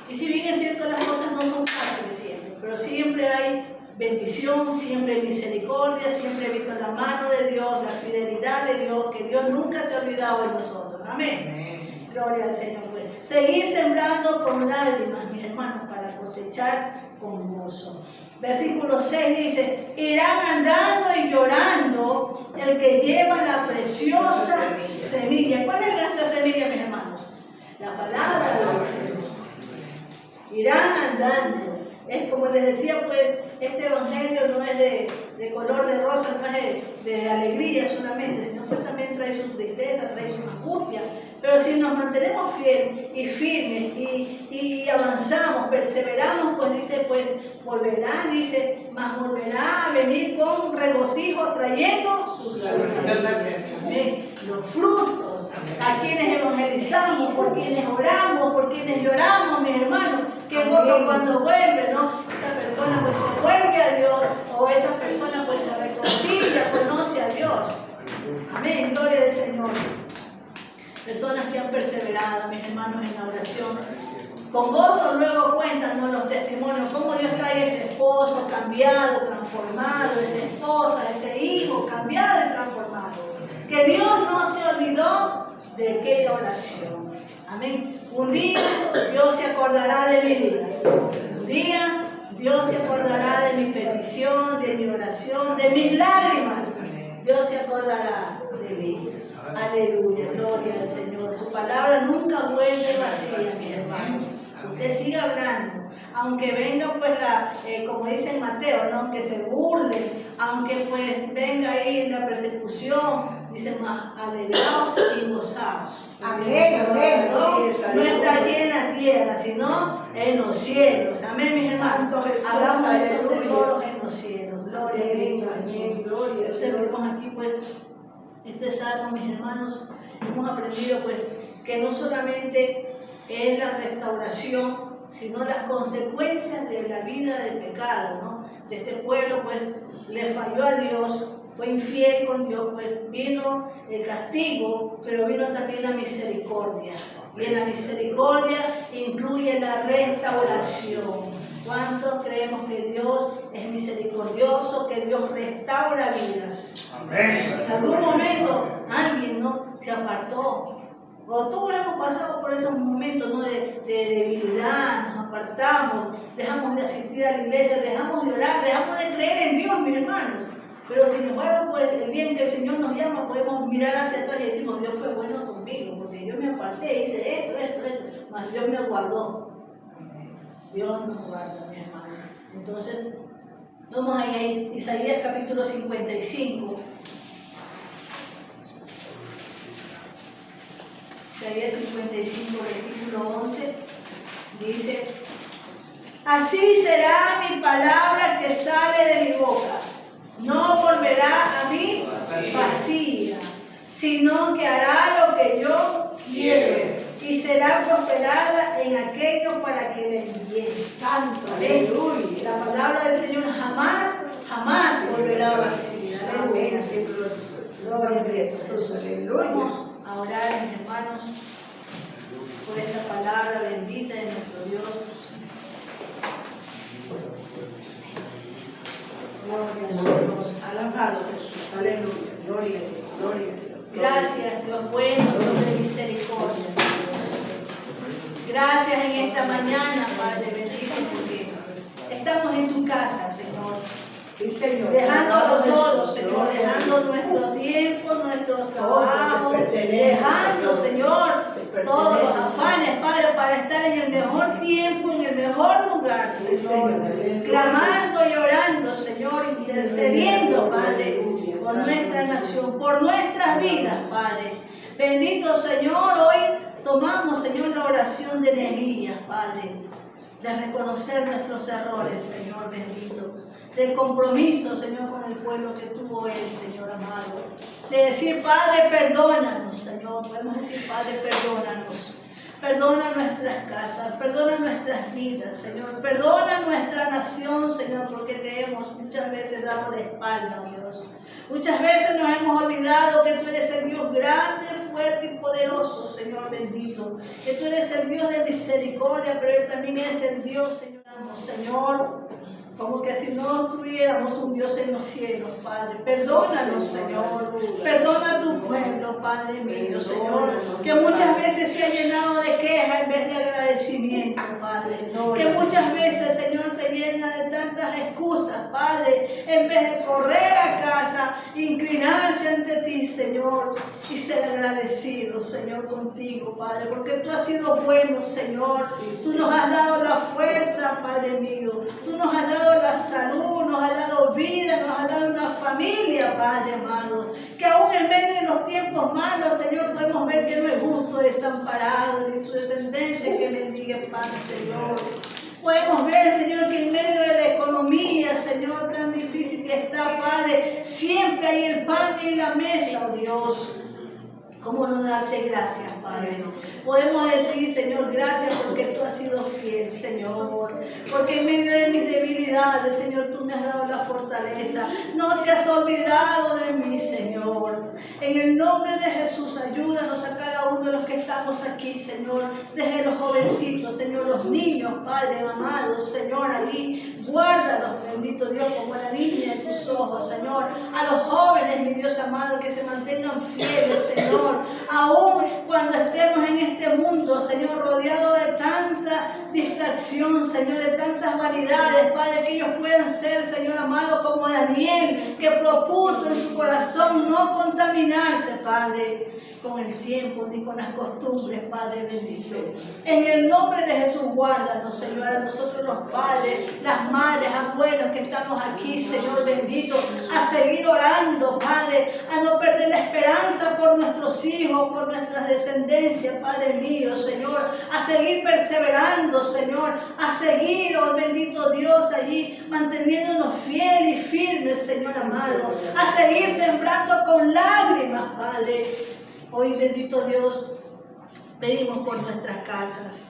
y si bien es cierto, las cosas no son fáciles siempre, pero siempre hay bendición, siempre hay misericordia, siempre he visto la mano de Dios, la fidelidad de Dios, que Dios nunca se ha olvidado de nosotros. Amén. Gloria al Señor. Pues, seguir sembrando con lágrimas, mis hermanos, para cosechar con gozo. Versículo 6 dice, irán andando y llorando el que lleva la preciosa semilla. ¿Cuál es nuestra semilla, mis hermanos? La palabra del Señor. Irán andando. Es como les decía, pues, este evangelio no es de color de rosa, no es de alegría solamente, sino pues también trae su tristeza, trae su angustia. Pero si nos mantenemos fieles y firmes y avanzamos, perseveramos, pues dice, pues volverá, dice, mas volverá a venir con regocijo trayendo sus los frutos, a quienes evangelizamos, por quienes oramos, por quienes lloramos, mis hermanos. Qué gozo cuando vuelve, ¿no? Esa persona pues se vuelve a Dios, o esa persona pues se reconcilia, conoce a Dios. Amén, gloria al Señor. Personas que han perseverado, mis hermanos, en la oración. Con gozo luego cuentan, ¿no?, los testimonios, cómo Dios trae ese esposo cambiado, transformado, esa esposa, ese hijo cambiado y transformado. Que Dios no se olvidó de aquella oración. Amén. Un día Dios se acordará de mi vida. Un día Dios se acordará de mi petición, de mi oración, de mis lágrimas. Dios se acordará de mí. Aleluya, gloria al Señor. Su palabra nunca vuelve vacía, mi hermano. Usted sigue hablando. Aunque venga pues como dice en Mateo, ¿no?, que se burlen, aunque pues venga ahí la persecución, dice más, alegraos y gozaos. Amén, amén. No está aquí en la tierra, sino en los cielos. Amén, mis hermanos. Hablamos de esos tesoros en los cielos. Gloria a Dios. Amén, gloria. Entonces vemos aquí pues este salmo, mis hermanos. Hemos aprendido pues que no solamente es la restauración, sino las consecuencias de la vida del pecado, ¿no? De este pueblo pues le falló a Dios, fue infiel con Dios, pues vino el castigo, pero vino también la misericordia. Y en la misericordia incluye la restauración. ¿Cuántos creemos que Dios es misericordioso, que Dios restaura vidas? Amén. En algún momento alguien, ¿no?, se apartó. O todos hemos pasado por esos momentos, ¿no?, de debilidad, nos apartamos, dejamos de asistir a la iglesia, dejamos de orar, dejamos de creer en Dios, mis hermanos. Pero sin embargo, pues, el día en que el Señor nos llama, podemos mirar hacia atrás y decimos, Dios fue bueno conmigo, porque yo me aparté, hice esto, mas Dios me guardó. Dios nos guarda, mis hermanos. Entonces, vamos a Isaías capítulo 55. Isaías 55, versículo 11, dice, así será mi palabra que sale de mi boca. No volverá a mí vacía, sino que hará lo que yo quiero y será prosperada en aquello para que le envíe. Santo, aleluya. La palabra del Señor jamás volverá vacía. Aleluya. Gloria a Dios. Aleluya. A orar, mis hermanos, por esta palabra bendita de nuestro Dios. Gloria al Señor. Alabado Jesús. Aleluya. Gloria a Dios. Gloria a Dios. Gracias, Dios bueno, Dios de misericordia. Gracias en esta mañana, Padre bendito, porque estamos en tu casa, Señor. Sí, Señor. Dejándolo todo, Señor, dejando nuestro tiempo, nuestro trabajo, dejando, Señor, todos los afanes, Padre, para estar en el mejor tiempo, en el mejor lugar, Señor, clamando y orando, Señor, intercediendo, Padre, por nuestra nación, por nuestras vidas, Padre. Bendito Señor, hoy tomamos, Señor, la oración de Nehemías, Padre, de reconocer nuestros errores, Señor bendito, del compromiso, Señor, con el pueblo que tuvo Él, Señor amado, de decir, Padre, perdónanos, Señor, podemos decir, Padre, perdónanos, Perdona nuestras casas, perdona nuestras vidas, Señor. Perdona nuestra nación, Señor, porque te hemos muchas veces dado la espalda, Dios. Muchas veces nos hemos olvidado que tú eres el Dios grande, fuerte y poderoso, Señor bendito. Que tú eres el Dios de misericordia, pero también eres el Dios, Señor, como que si no tuviéramos un Dios en los cielos, Padre. Perdónanos, Señor. Perdona a tu pueblo, Padre mío, Señor. Que muchas veces se ha llenado de queja en vez de agradecimiento, Padre. Que muchas veces, Señor, se llena de tantas excusas, Padre. En vez de correr a casa, inclinarse ante ti, Señor. Y ser agradecido, Señor, contigo, Padre. Porque tú has sido bueno, Señor. Tú nos has dado la fuerza, Padre mío. Tú nos has dado la salud, nos ha dado vida, nos ha dado una familia, Padre amado. Que aún en medio de los tiempos malos, Señor, podemos ver que no es justo desamparado, ni su descendencia que mendigue pan, Señor. Podemos ver, Señor, que en medio de la economía, Señor, tan difícil que está, Padre, siempre hay el pan en la mesa, oh Dios. ¿Cómo no darte gracias, Padre? Podemos decir, Señor, gracias porque tú has sido fiel, Señor. Porque en medio de mis debilidades, Señor, tú me has dado la fortaleza. No te has olvidado de mí, Señor. En el nombre de Jesús, ayúdanos a cada uno de los que estamos aquí, Señor. Desde los jovencitos, Señor, los niños, Padre amado, Señor, allí. Guárdalos, bendito Dios, como la niña en sus ojos, Señor. A los jóvenes, mi Dios amado, que se mantengan fieles, Señor. Aún cuando estemos en este mundo, Señor, rodeado de tanta distracción, Señor, de tantas vanidades, Padre, que ellos puedan ser, Señor amado, como Daniel, que propuso en su corazón no contaminarse, Padre, con el tiempo ni con las costumbres, Padre bendito. En el nombre de Jesús, guárdanos, Señor, a nosotros los padres, las madres, abuelos que estamos aquí, Señor bendito, a seguir orando, Padre, a no perder la esperanza por nuestros hijos, por nuestras descendencias, Padre mío, Señor, a seguir perseverando, Señor, a seguir, oh bendito Dios, allí manteniéndonos fieles y firmes, Señor amado, a seguir sembrando con lágrimas, Padre. Hoy, bendito Dios, pedimos por nuestras casas.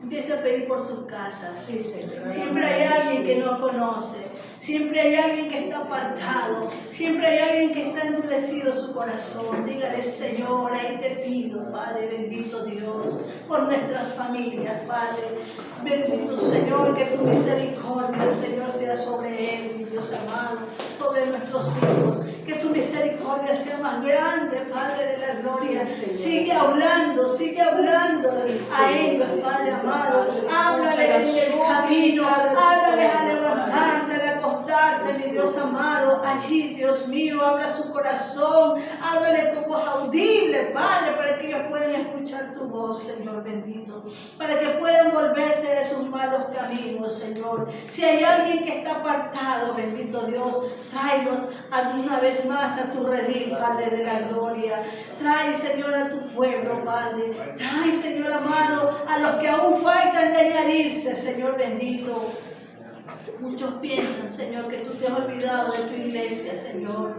Empieza a pedir por sus casas. Sí, Señor. Siempre hay alguien que no conoce. Siempre hay alguien que está apartado. Siempre hay alguien que está endurecido su corazón. Dígale, Señor, ahí te pido, Padre, bendito Dios, por nuestras familias, Padre. Bendito Señor, que tu misericordia, Señor, sea sobre él, mi Dios amado, sobre nuestros hijos. Que tu misericordia sea más grande, Padre de la gloria. Sigue hablando a ellos, Padre amado. Háblales en el camino, háblales a levantarse, a acostarse, mi Dios amado. Allí, Dios mío, habla su corazón, háblale con voz audible, Padre, para que ellos puedan escuchar tu voz, Señor bendito. Para que puedan volverse de sus malos caminos, Señor. Si hay alguien que está apartado, bendito Dios, tráelos alguna vez más a tu redil, Padre de la gloria. Trae, Señor, a tu pueblo, Padre. Trae, Señor amado, a los que aún faltan de añadirse, Señor bendito. Muchos piensan, Señor, que tú te has olvidado de tu iglesia, Señor.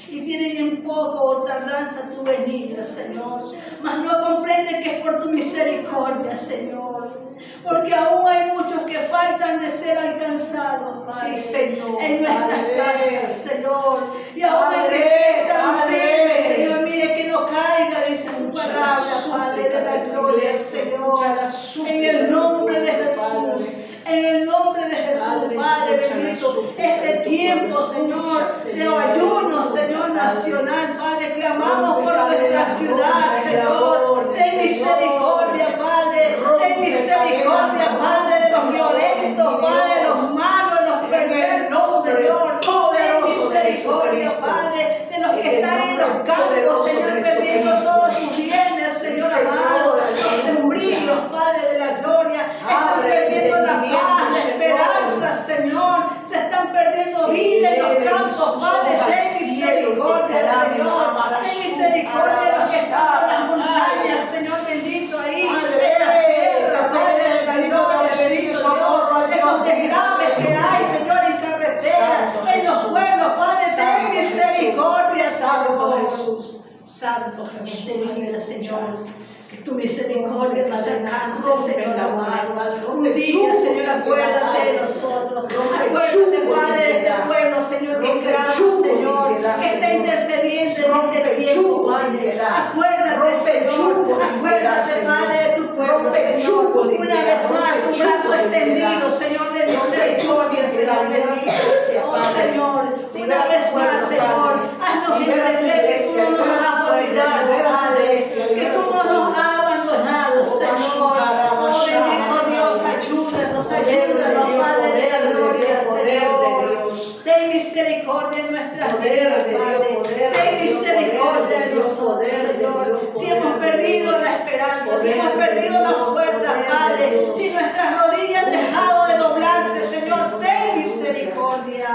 Y tienen en poco tardanza tu venida, Señor. Mas no comprenden que es por tu misericordia, Señor. Porque aún hay muchos que faltan de ser alcanzados, Padre, sí, Señor, en nuestras Padre. casas, Señor. Y aún hay Padre, que están Padre. firmes, Señor, mire que no caiga, dice tu palabra, Padre de la gloria, Señor. En el nombre de Jesús. En el nombre de Jesús, Padre bendito, este tiempo, Señor, de ayuno, Señor nacional, Padre, clamamos por nuestra ciudad, Señor. Ten misericordia, Padre, ten misericordia, Padre, de los violentos, Padre, de los malos, los perversos, Señor. Ten misericordia, Padre, de los que están en los campos, Señor, perdiendo todos sus bienes, Señor amado, los sembrillos, Padre de la gloria, están perdiendo la paz, la esperanza, Señor, se están perdiendo vida en los campos, Padre, ten misericordia, Señor, ten misericordia de los que están en las montañas, Señor bendito, ahí, en la sierra, Padre de la gloria, bendito Dios, esos desgraves que hay, Señor, en carretera, en los pueblos, Padre, ten misericordia, Santo Señor. Jesús. Santo en Jesús, este día, Señor. aleluya. Que tu misericordia nos alcance, Señor amado. Un rompe día, yugo Señor, de acuérdate de iniquidad, nosotros. rompe Acuérdate, yugo de Padre, de este iniquidad, pueblo, Señor, que rompe clama, yugo de Señor, iniquidad, que está Señor. intercediendo en Rompe este tiempo, yugo de Padre. iniquidad, Acuérdate, rompe Señor. yugo de iniquidad, Acuérdate, Señor. Padre, de tu pueblo, Rompe Señor. yugo de Una iniquidad, vez más, rompe tu yugo brazo de extendido, iniquidad. Señor, de Rompe misericordia, yugo de Señor iniquidad, bendito. Oh, Padre. Señor, Libera una tu vez pueblo, más, Señor, Padre. haznos Libera tu entender que tú iglesia, no nos libera tu has pueblo, olvidado, libera tu Padre, iglesia, que libera tú tu no nos pueblo. has abandonado, Señor. Oh, bendito Dios, ayúdanos, ayúdanos, Padre de la gloria, Señor. Ten misericordia en nuestras vidas, Padre. Ten misericordia de nosotros, Señor. Si hemos perdido la esperanza, si hemos perdido la fuerza, Padre, si nuestras rodillas han dejado de doblarse, Señor, ten misericordia.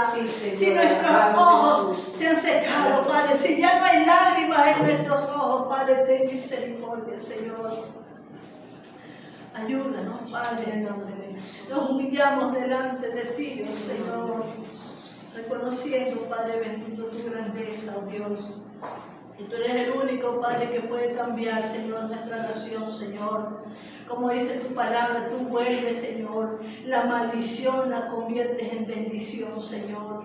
Si nuestros ojos se han secado, Padre, si ya no hay lágrimas en nuestros ojos, Padre, ten misericordia, Señor. Ayúdanos, Padre. Nos humillamos delante de ti, oh Señor, reconociendo, Padre bendito, tu grandeza, oh Dios. Y tú eres el único, Padre, que puede cambiar, Señor, nuestra nación, Señor. Como dice tu palabra, tú vuelves, Señor. La maldición la conviertes en bendición, Señor.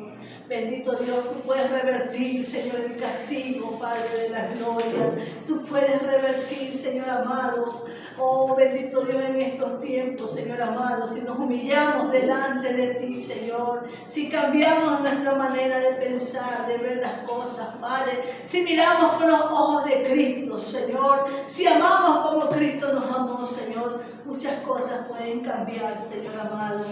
Bendito Dios, tú puedes revertir, Señor, el castigo, Padre de la gloria. Tú puedes revertir, Señor amado. Oh, bendito Dios, en estos tiempos, Señor amado, si nos humillamos delante de ti, Señor, si cambiamos nuestra manera de pensar, de ver las cosas, Padre, si miramos con los ojos de Cristo, Señor, si amamos como Cristo nos amó, Señor, muchas cosas pueden cambiar, Señor amado.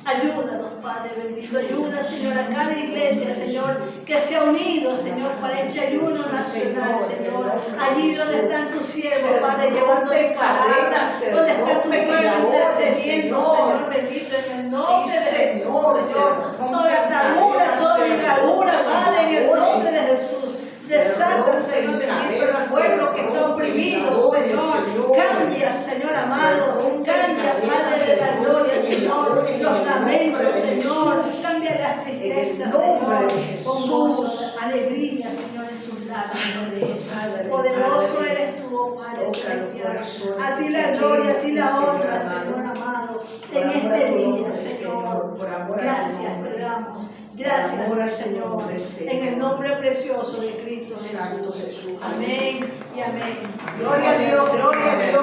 Ayúdanos, Padre bendito, ayuda, Señor, a cada iglesia, Señor, que se ha unido, Señor, para este ayuno nacional, Señor, allí donde están tus siervos, Padre, llevando tu palabra, donde está tu pueblo intercediendo, Señor bendito, en el nombre de Jesús, Señor, toda atadura, toda ligadura, Padre, en el nombre de Jesús. Desata, Señor bendito, el pueblo que está oprimido, Señor. Cambia, Señor amado. Cambia, Padre de la gloria, Señor. Los lamentos, Señor. Cambia las tristezas, Señor. Con gozo, alegría, Señor, en sus lágrimas. Poderoso eres tú, oh Padre celestial. A ti la gloria, a ti la honra, Señor amado. En este día, Señor. Gracias te damos. Gracias, Señor, en el nombre precioso de Cristo Jesús. Amén y amén. Gloria a Dios, gloria a Dios.